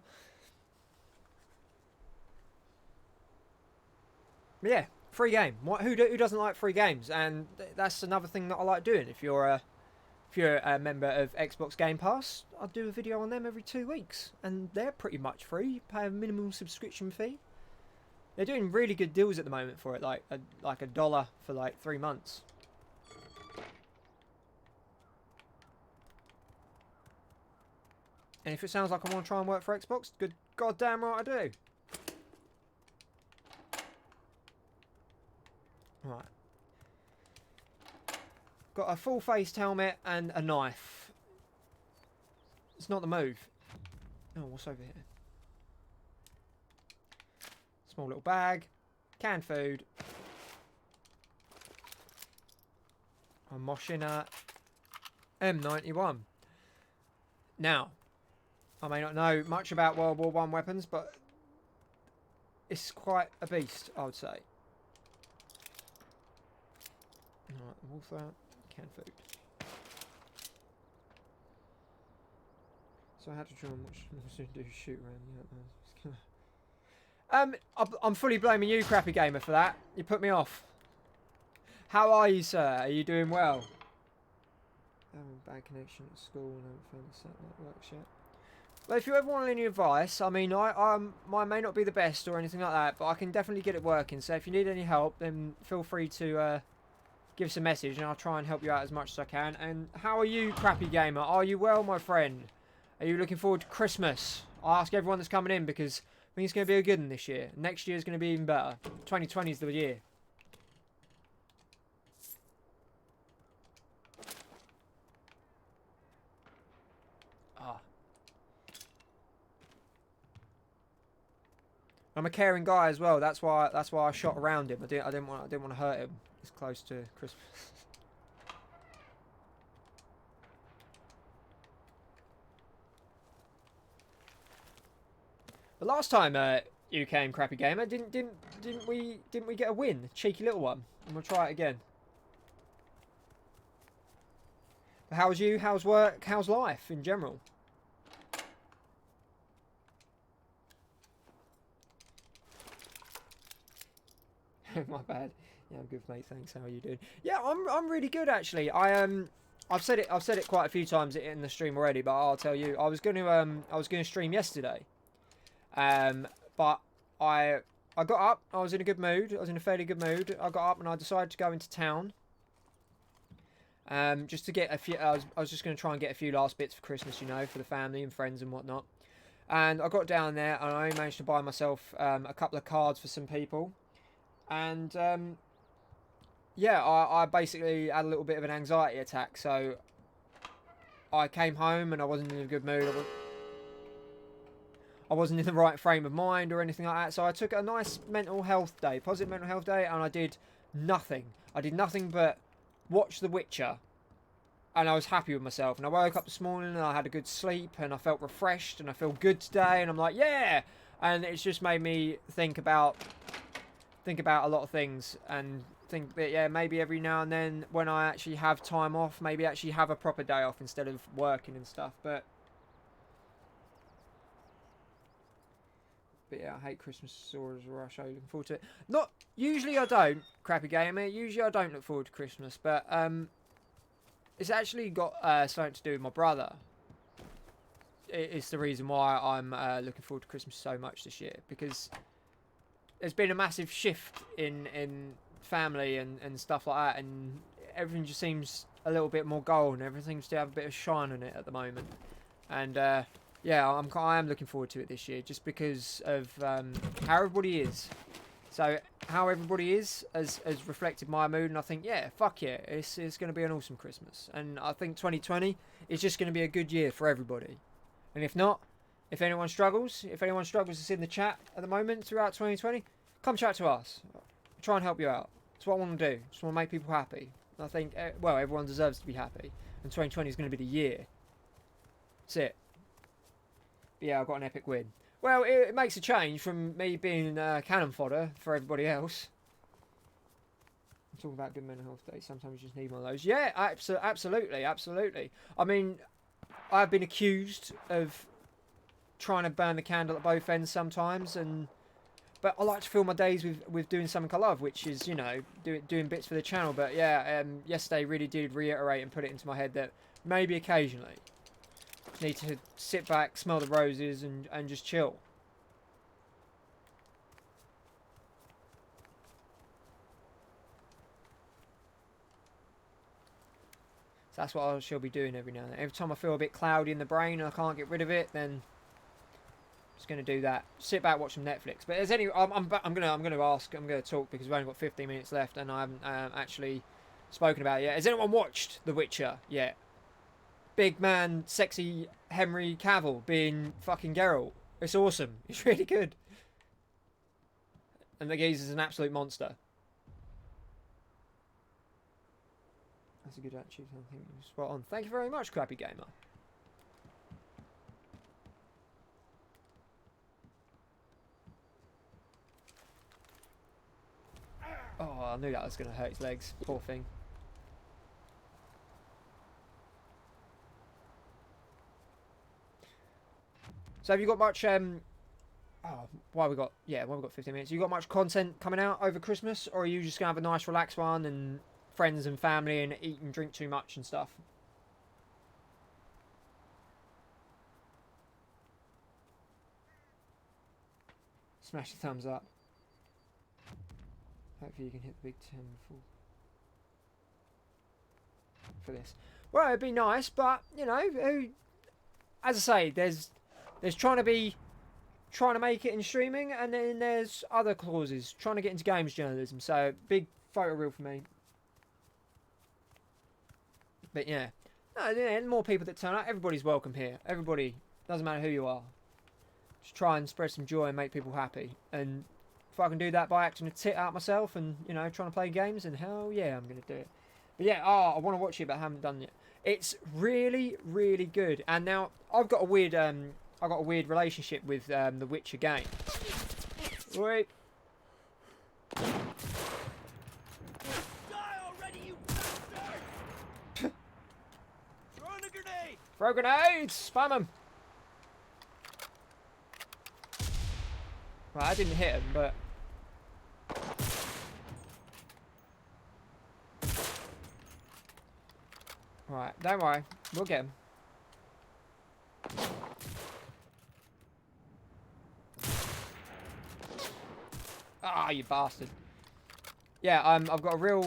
But yeah, free game. Who doesn't like free games? And that's another thing that I like doing. If you're a member of Xbox Game Pass, I do a video on them every 2 weeks, and they're pretty much free. You pay a minimum subscription fee. They're doing really good deals at the moment for it, like $1 for like 3 months. And if it sounds like I want to try and work for Xbox, good goddamn right I do. Right. Got a full-faced helmet and a knife. It's not the move. Oh, what's over here? Small little bag. Canned food. I'm moshing a M91. Now, I may not know much about World War I weapons, but it's quite a beast, I would say. Alright, we'll throw out canned food. So I had to try and watch do shoot around. I'm fully blaming you, crappy gamer, for that. You put me off. How are you, sir? Are you doing well? Having a bad connection at school and I haven't found the satellite works yet. Well, if you ever want any advice, I mean, mine may not be the best or anything like that, but I can definitely get it working. So if you need any help, then feel free to give us a message and I'll try and help you out as much as I can. And how are you, crappy gamer? Are you well, my friend? Are you looking forward to Christmas? I ask everyone that's coming in because I think it's going to be a good one this year. Next year is going to be even better. 2020 is the year. I'm a caring guy as well. That's why I shot around him. I didn't want to hurt him. It's close to Christmas. The last time you came, crappy gamer, didn't we get a win? Cheeky little one. And we'll try it again. But how's you? How's work? How's life in general? My bad. Yeah, I'm good, mate. Thanks. How are you doing? Yeah, I'm really good actually. I've said it quite a few times in the stream already, but I'll tell you, I was going to stream yesterday, but I got up. I was in a good mood. I was in a fairly good mood. I got up and I decided to go into town. Just to get a few. I was just going to try and get a few last bits for Christmas, you know, for the family and friends and whatnot. And I got down there and I managed to buy myself a couple of cards for some people. And yeah, I basically had a little bit of an anxiety attack, so I came home and I wasn't in a good mood. I wasn't in the right frame of mind or anything like that, so I took a nice mental health day, positive mental health day, and I did nothing. I did nothing but watch The Witcher, and I was happy with myself. And I woke up this morning and I had a good sleep and I felt refreshed and I feel good today, and I'm like, yeah! And it's just made me think about a lot of things and think that, yeah, maybe every now and then when I actually have time off, maybe actually have a proper day off instead of working and stuff. But yeah, I hate Christmas or as a rush. I'm looking forward to it. Not usually, I don't, crappy gamer. Usually I don't look forward to Christmas, but it's actually got something to do with my brother. It's the reason why I'm looking forward to Christmas so much this year, because there's been a massive shift in family and stuff like that, and everything just seems a little bit more gold, and everything seems to have a bit of shine on it at the moment. And yeah, I am looking forward to it this year, just because of how everybody is. So how everybody is has reflected my mood, and I think, yeah, fuck yeah, it's going to be an awesome Christmas. And I think 2020 is just going to be a good year for everybody. And if not, if anyone struggles that's in the chat at the moment throughout 2020, come chat to us. Try and help you out. That's what I want to do. Just want to make people happy. And I think, well, everyone deserves to be happy. And 2020 is going to be the year. That's it. But yeah, I got an epic win. Well, it makes a change from me being cannon fodder for everybody else. I'm talking about good mental health days. Sometimes you just need one of those. Yeah, absolutely. I mean, I've been accused of trying to burn the candle at both ends sometimes, but I like to fill my days with doing something I love, which is, you know, doing bits for the channel. But yeah, yesterday really did reiterate and put it into my head that maybe occasionally need to sit back, smell the roses, and just chill. So that's what I shall be doing every now and then. Every time I feel a bit cloudy in the brain and I can't get rid of it, then just going to do that. Sit back, watch some Netflix. But there's any, I'm going to talk because we've only got 15 minutes left and I haven't actually spoken about it yet. Has anyone watched The Witcher yet? Big man, sexy Henry Cavill being fucking Geralt. It's awesome. It's really good. And the geezer's an absolute monster. That's a good attitude. I think you're spot on. Thank you very much, crappy gamer. I knew that was going to hurt his legs. Poor thing. So have you got much... why we got 15 minutes. You got much content coming out over Christmas, or are you just gonna have a nice relaxed one and friends and family and eat and drink too much and stuff? Smash the thumbs up. Hopefully you can hit the big 10 for this. Well, it'd be nice, but you know, as I say, there's trying to make it in streaming, and then there's other clauses trying to get into games journalism. So big photo reel for me. But yeah, no, more people that turn up. Everybody's welcome here. Everybody, doesn't matter who you are. Just try and spread some joy and make people happy. And if I can do that by acting a tit out myself and trying to play games, then hell yeah, I'm gonna do it. But yeah, I want to watch it, but I haven't done it yet. It's really, really good. And now I've got a weird relationship with the Witcher game. Wait. Die already, you bastard! Throwing a grenade! Throw grenades! Spam them! Right, I didn't hit him, but... Right, don't worry. We'll get him. Ah, you bastard. Yeah, I've got a real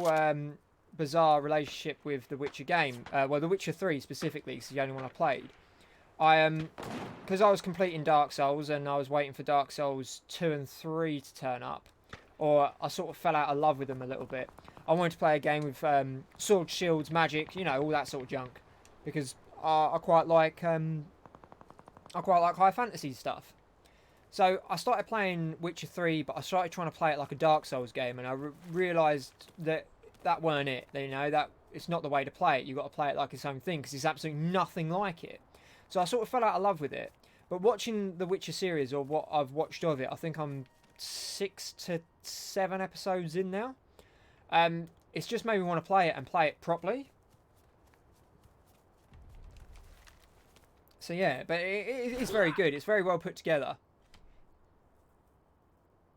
bizarre relationship with the Witcher game. Well, the Witcher 3 specifically, because it's the only one I played. Because I was completing Dark Souls and I was waiting for Dark Souls 2 and 3 to turn up. Or I sort of fell out of love with them a little bit. I wanted to play a game with swords, shields, magic, all that sort of junk. Because I quite like high fantasy stuff. So I started playing Witcher 3, but I started trying to play it like a Dark Souls game, and I realised that weren't it. That it's not the way to play it. You've got to play it like its own thing, because it's absolutely nothing like it. So I sort of fell out of love with it. But watching the Witcher series, or what I've watched of it, I think I'm 6 to 7 episodes in now. It's just made me want to play it and play it properly. So yeah, but it's very good. It's very well put together.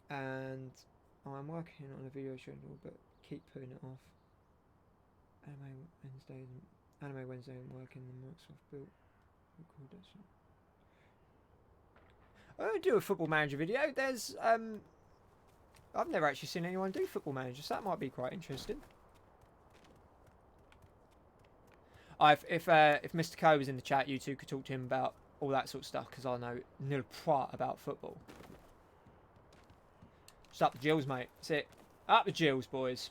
And I'm working on a video schedule, but keep putting it off. Anime Wednesday and working the Microsoft built. I do a Football Manager video. There's I've never actually seen anyone do Football Manager, so that might be quite interesting. If Mr. Coe was in the chat, you two could talk to him about all that sort of stuff, because I know nil part about football. Just up the Jills, mate. That's it. Up the Jills, boys.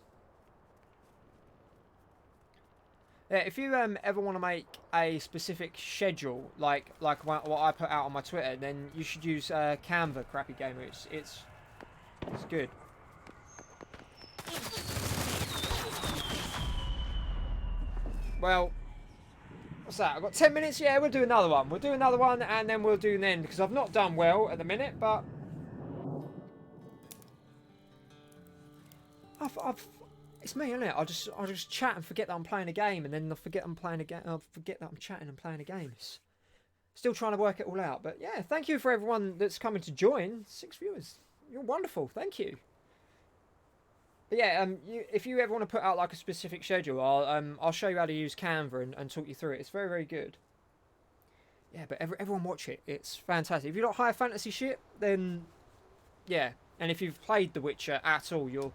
Yeah, if you ever want to make a specific schedule, like what I put out on my Twitter, then you should use Canva, Crappy Gamer. It's good. Well, what's that? I've got 10 minutes. Yeah, we'll do another one. We'll do another one, and then we'll do an end, because I've not done well at the minute, but it's me, isn't it? I'll just chat and forget that I'm playing a game, and then I'll forget I'm playing a game. I'll forget that I'm chatting and playing a game. Still trying to work it all out. But yeah, thank you for everyone that's coming to join. 6 viewers. You're wonderful. Thank you. But yeah, if you ever want to put out like a specific schedule, I'll show you how to use Canva and talk you through it. It's very, very good. Yeah, but everyone watch it. It's fantastic. If you like high fantasy shit, then yeah. And if you've played The Witcher at all, you'll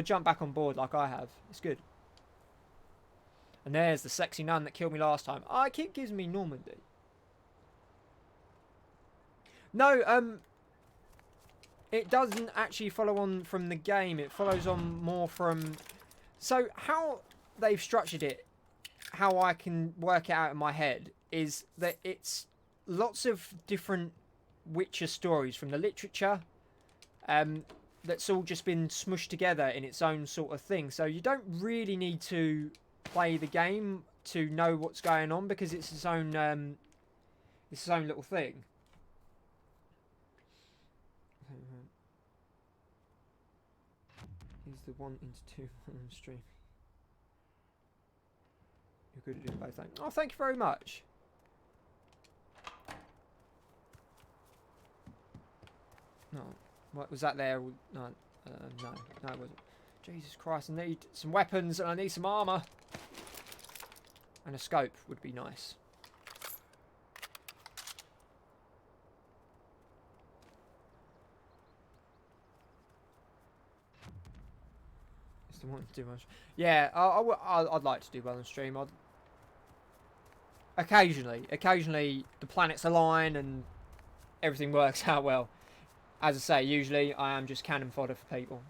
jump back on board like I have. It's good. And there's the sexy nun that killed me last time. Oh, it keep gives me Normandy. No, it doesn't actually follow on from the game. It follows on more from... So how they've structured it, how I can work it out in my head, is that it's lots of different Witcher stories from the literature, that's all just been smushed together in its own sort of thing. So you don't really need to play the game to know what's going on, because it's its own little thing. is the one into two on stream. You're good at doing both. Oh, thank you very much. No, what was that there? No, no, it wasn't. Jesus Christ, I need some weapons and I need some armour. And a scope would be nice. It's the one to do much. Yeah, I'd like to do well on stream. Occasionally the planets align and everything works out well. As I say, usually I am just cannon fodder for people.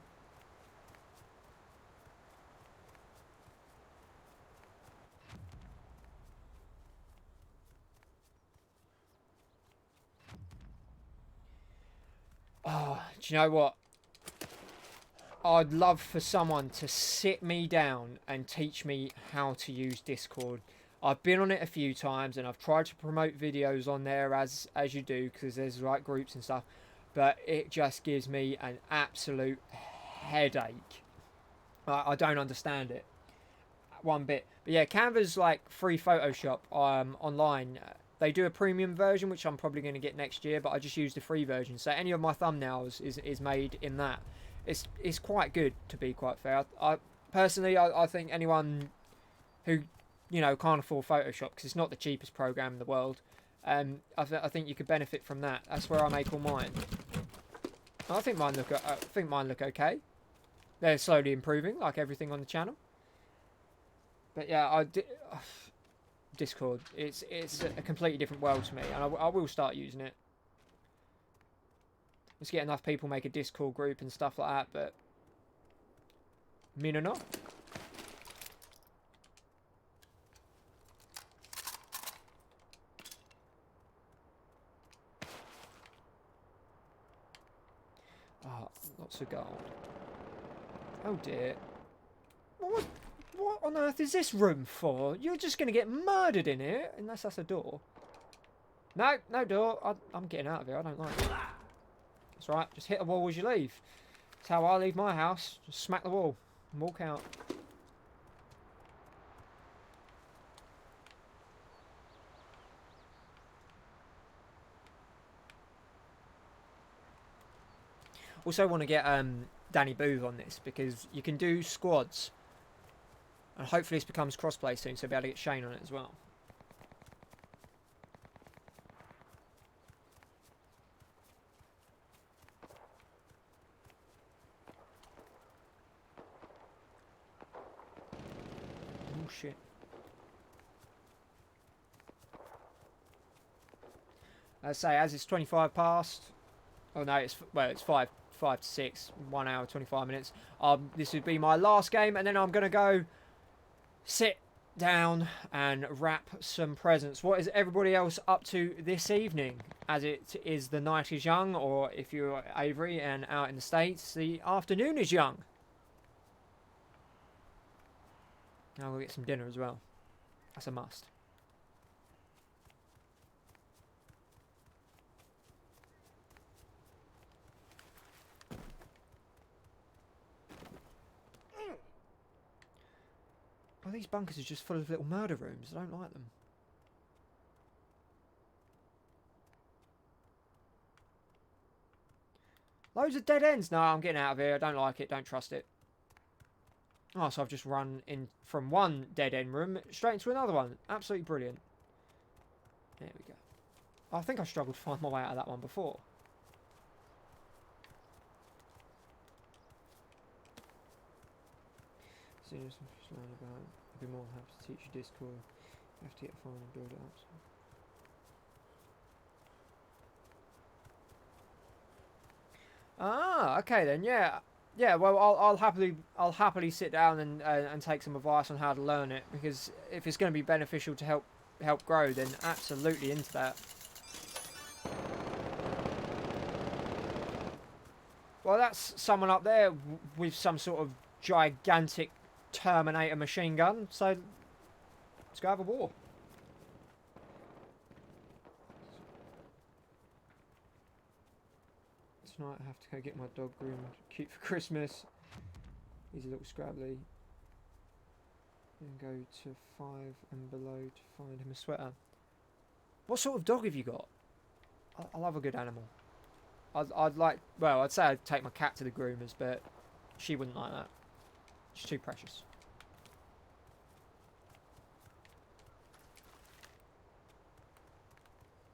Oh, do you know what? I'd love for someone to sit me down and teach me how to use Discord. I've been on it a few times and I've tried to promote videos on there as you do, because there's like groups and stuff, but it just gives me an absolute headache. I don't understand it one bit. But yeah, Canva's like free Photoshop online. They do a premium version, which I'm probably going to get next year, but I just use the free version. So any of my thumbnails is made in that. It's quite good, to be quite fair. I personally think anyone who can't afford Photoshop, because it's not the cheapest program in the world, I think you could benefit from that. That's where I make all mine. I think mine look okay. They're slowly improving, like everything on the channel. But yeah, Discord, it's a completely different world to me, and I will start using it. Let's get enough people make a Discord group and stuff like that, but me no no. Oh, lots of gold. Oh dear. What on earth is this room for? You're just going to get murdered in here, unless that's a door. No, no door. I'm getting out of here. I don't like it. That's right. Just hit a wall as you leave. That's how I leave my house. Just smack the wall and walk out. Also want to get Danny Booth on this, because you can do squads. And hopefully this becomes crossplay soon, so I'll be able to get Shane on it as well. Oh shit. I say, as it's 25 past. Oh no, it's 5 to 6, 1 hour 25 minutes. This would be my last game, and then I'm gonna go sit down and wrap some presents. What is everybody else up to this evening? As it is, the night is young, or if you're Avery and out in the States, the afternoon is young. Now we'll get some dinner as well. That's a must. Oh, these bunkers are just full of little murder rooms. I don't like them. Loads of dead ends. No, I'm getting out of here. I don't like it. Don't trust it. Oh, so I've just run in from one dead end room straight into another one. Absolutely brilliant. There we go. I think I struggled to find my way out of that one before. Serious about I'd be more than happy to teach you Discord. You have to get a phone and build it up. Ah, okay then, yeah. Yeah, well, I'll happily sit down and take some advice on how to learn it, because if it's going to be beneficial to help grow, then absolutely into that. Well, that's someone up there with some sort of gigantic Terminator machine gun, so let's go have a war. Tonight I have to go get my dog groomed, cute for Christmas. He's a little scrabbly. And go to 5 and below to find him a sweater. What sort of dog have you got? I love a good animal. I'd like, well, I'd say I'd take my cat to the groomers, but she wouldn't like that. She's too precious.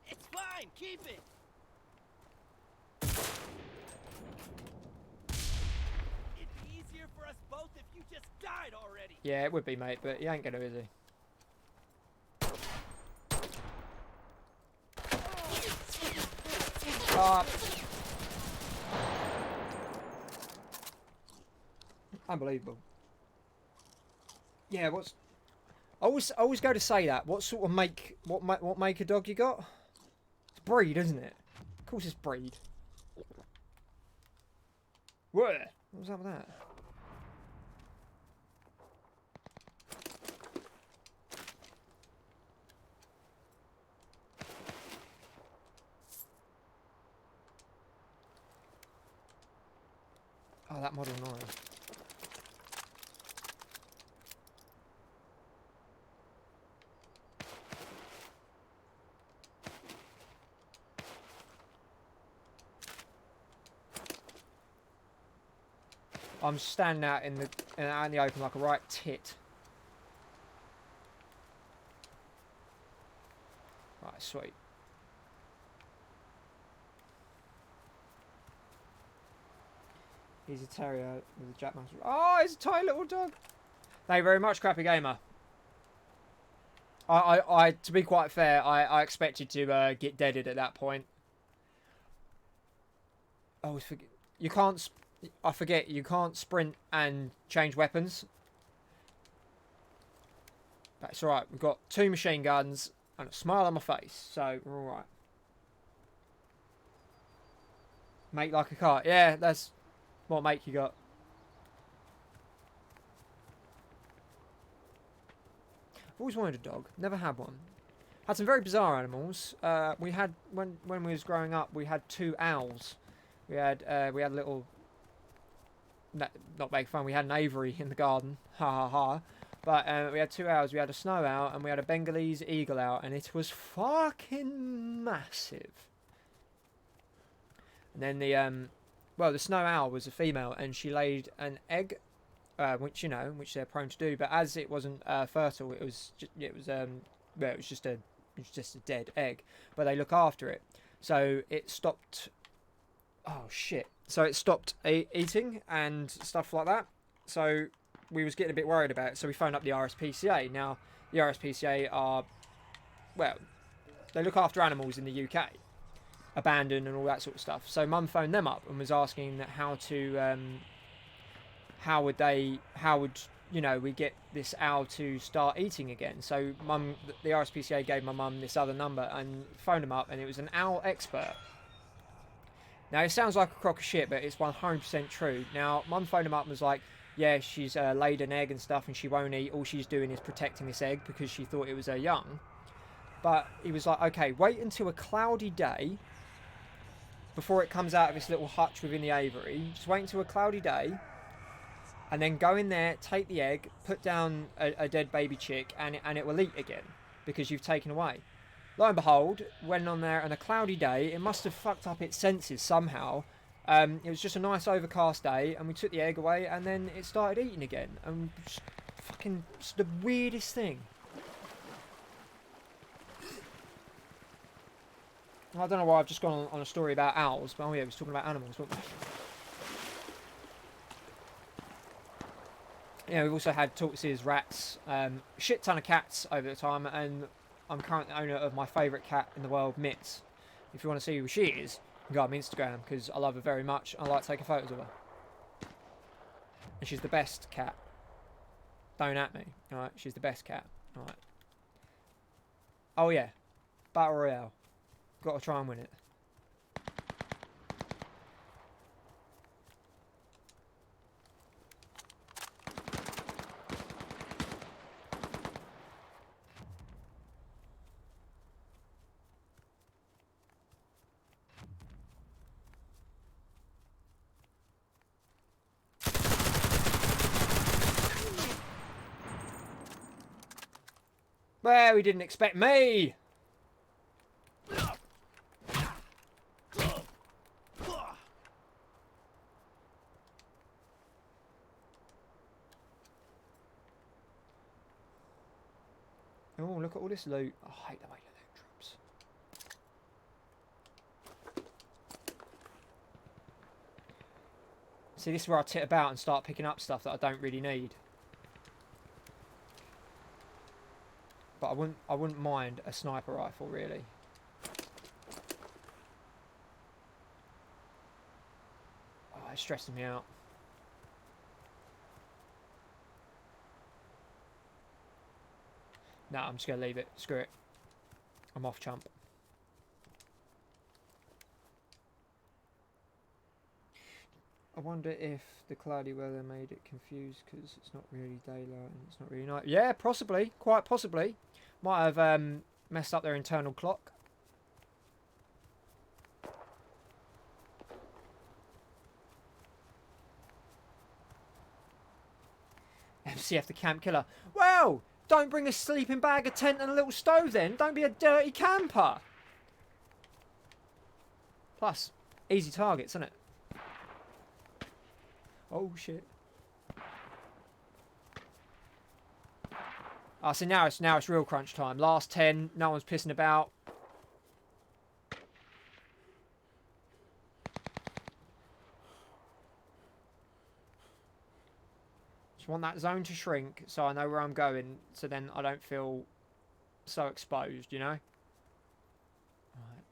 It's fine. Keep it. It'd be easier for us both if you just died already. Yeah, it would be, mate, but he ain't gonna, is he? Unbelievable. Yeah, what's... I always go to say that. What sort of make... What make of dog you got? It's breed, isn't it? Of course it's breed. What? What was up with that? Oh, that Model 9. I'm standing out in the open like a right tit. Right, sweet. He's a terrier with a Jack Russell. Oh, he's a tiny little dog. Thank you very much, Crappy Gamer. I to be quite fair, I expected to get deaded at that point. I always forget. You can't. I forget you can't sprint and change weapons. But it's alright. We've got 2 machine guns and a smile on my face, so we're alright. Make like a car. Yeah, that's what make you got. I've always wanted a dog. Never had one. Had some very bizarre animals. We had when we was growing up, we had 2 owls. We had little. Not making fun. We had an aviary in the garden. Ha ha ha. But we had 2 owls. We had a snow owl and we had a Bengalese eagle owl, and it was fucking massive. And then the snow owl was a female, and she laid an egg, which they're prone to do. But as it wasn't fertile, it was just a dead egg. But they look after it, so it stopped. Oh shit! So it stopped eating and stuff like that. So we was getting a bit worried about it. So we phoned up the RSPCA. Now the RSPCA are, well, they look after animals in the UK. Abandoned and all that sort of stuff. So Mum phoned them up and was asking how would we get this owl to start eating again. So the RSPCA gave my mum this other number and phoned them up, and it was an owl expert. Now it sounds like a crock of shit, but it's 100% true. Now Mum phoned him up and was like, yeah, she's laid an egg and stuff and she won't eat. All she's doing is protecting this egg because she thought it was her young. But he was like, okay, wait until a cloudy day before it comes out of this little hutch within the aviary. Just wait until a cloudy day, and then go in there, take the egg, put down a dead baby chick, and it will eat again because you've taken away. Lo and behold, went on there on a cloudy day. It must have fucked up its senses somehow. It was just a nice overcast day, and we took the egg away, and then it started eating again. And it's the weirdest thing. I don't know why I've just gone on a story about owls, but oh yeah, we was talking about animals, weren't we? Yeah, we've also had tortoises, rats, shit ton of cats over the time, and I'm currently the owner of my favourite cat in the world, Mitz. If you want to see who she is, you can go on my Instagram, because I love her very much. I like taking photos of her. And she's the best cat. Don't at me, alright? She's the best cat, alright? Oh yeah, Battle Royale. Got to try and win it. Well, he didn't expect me. Oh, look at all this loot. Oh, I hate the way the loot drops. See, this is where I tit about and start picking up stuff that I don't really need. But I wouldn't mind a sniper rifle, really. Oh, it's stressing me out. No, I'm just going to leave it. Screw it. I'm off, chump. I wonder if the cloudy weather made it confused because it's not really daylight and it's not really night. Yeah, possibly. Quite possibly. Might have messed up their internal clock. MCF the camp killer. Well, don't bring a sleeping bag, a tent and a little stove then. Don't be a dirty camper. Plus, easy targets, isn't it? Oh, shit. Oh, so now it's real crunch time. Last 10, no one's pissing about. Just want that zone to shrink so I know where I'm going, so then I don't feel so exposed, you know? Right.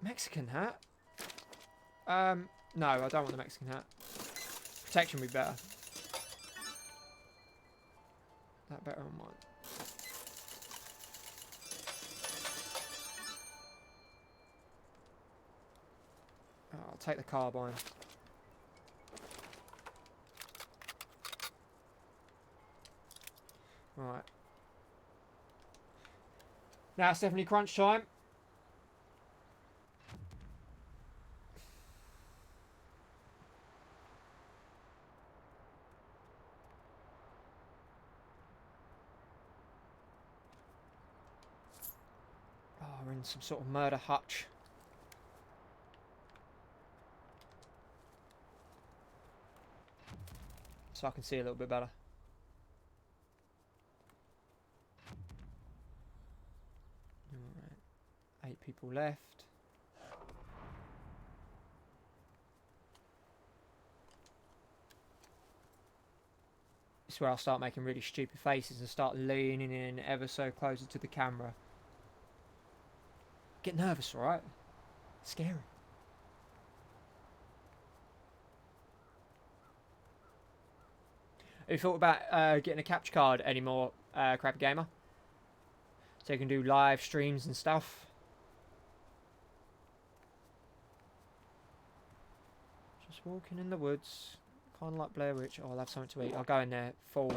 Mexican hat? No, I don't want the Mexican hat. Protection would be better. That better on mine. Oh, I'll take the carbine. Right. Now it's definitely crunch time. Oh, we're in some sort of murder hutch. So I can see a little bit better. Alright. 8 people left. This is where I'll start making really stupid faces and start leaning in ever so closer to the camera. Get nervous, alright? Scary. Have you thought about getting a capture card anymore, Crappy Gamer? So you can do live streams and stuff. Just walking in the woods. Kind of like Blair Witch. Oh, I'll have something to eat. I'll go in there full.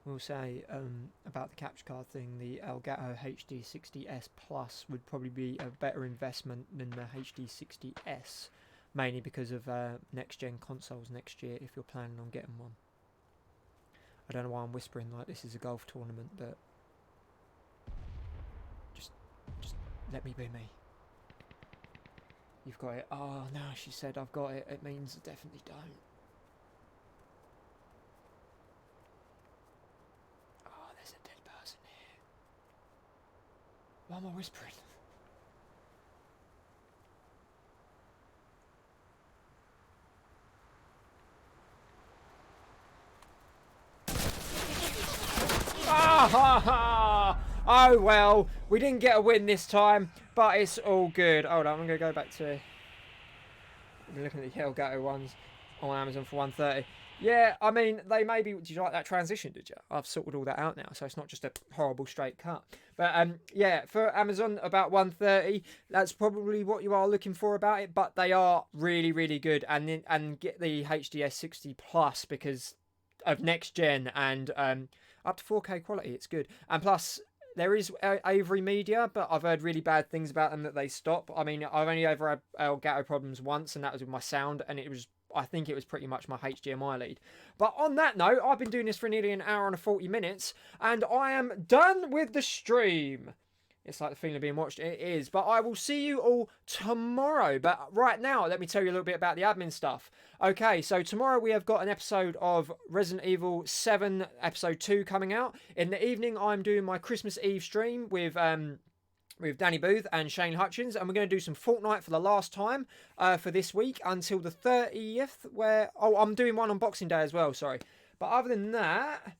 We'll say about the capture card thing, the Elgato HD60S Plus would probably be a better investment than the HD60S, mainly because of next gen consoles next year if you're planning on getting one. I don't know why I'm whispering like this is a golf tournament, but just let me be me. You've got it. Oh no, she said I've got it. It means I definitely don't. Oh, there's a dead person here. Why am I whispering? Ah ha ha! Oh well, we didn't get a win this time, but it's all good. Hold on, I'm gonna go back to looking at the Elgato ones on Amazon for 130. Yeah, I mean, they maybe. Did you like that transition? Did you? I've sorted all that out now, so it's not just a horrible straight cut. But yeah, for Amazon about 130. That's probably what you are looking for about it. But they are really, really good, and get the HDS 60 Plus because of next gen and up to 4K quality. It's good. And plus, there is Avery Media, but I've heard really bad things about them that they stop. I mean, I've only ever had Elgato problems once, and that was with my sound, and I think it was pretty much my HDMI lead. But on that note, I've been doing this for nearly an hour and 40 minutes, and I am done with the stream. It's like the feeling of being watched. It is. But I will see you all tomorrow. But right now, let me tell you a little bit about the admin stuff. Okay, so tomorrow we have got an episode of Resident Evil 7 Episode 2 coming out. In the evening, I'm doing my Christmas Eve stream with Danny Booth and Shane Hutchins, and we're going to do some Fortnite for the last time for this week until the 30th, where... Oh, I'm doing one on Boxing Day as well, sorry. But other than that...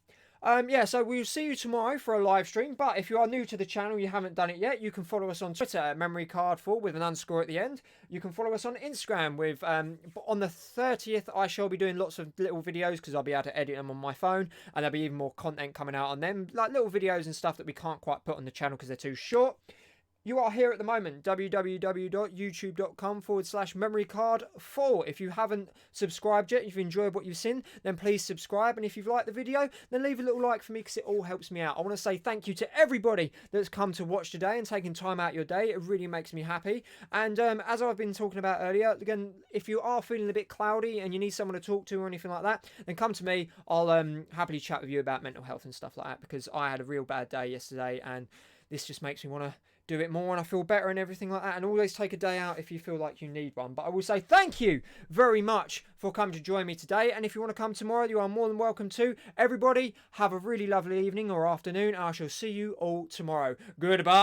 yeah, so we'll see you tomorrow for a live stream. But if you are new to the channel, you haven't done it yet, you can follow us on Twitter at memorycard4 with an underscore at the end. You can follow us on Instagram with, on the 30th, I shall be doing lots of little videos because I'll be able to edit them on my phone, and there'll be even more content coming out on them, like little videos and stuff that we can't quite put on the channel because they're too short. You are here at the moment, www.youtube.com/memorycard4. If you haven't subscribed yet, if you enjoyed what you've seen, then please subscribe. And if you've liked the video, then leave a little like for me because it all helps me out. I want to say thank you to everybody that's come to watch today and taking time out your day. It really makes me happy. And as I've been talking about earlier, again, if you are feeling a bit cloudy and you need someone to talk to or anything like that, then come to me. I'll happily chat with you about mental health and stuff like that because I had a real bad day yesterday and this just makes me want to do it more and I feel better and everything like that. And always take a day out if you feel like you need one. But I will say thank you very much for coming to join me today. And if you want to come tomorrow, you are more than welcome to. Everybody, have a really lovely evening or afternoon. And I shall see you all tomorrow. Goodbye.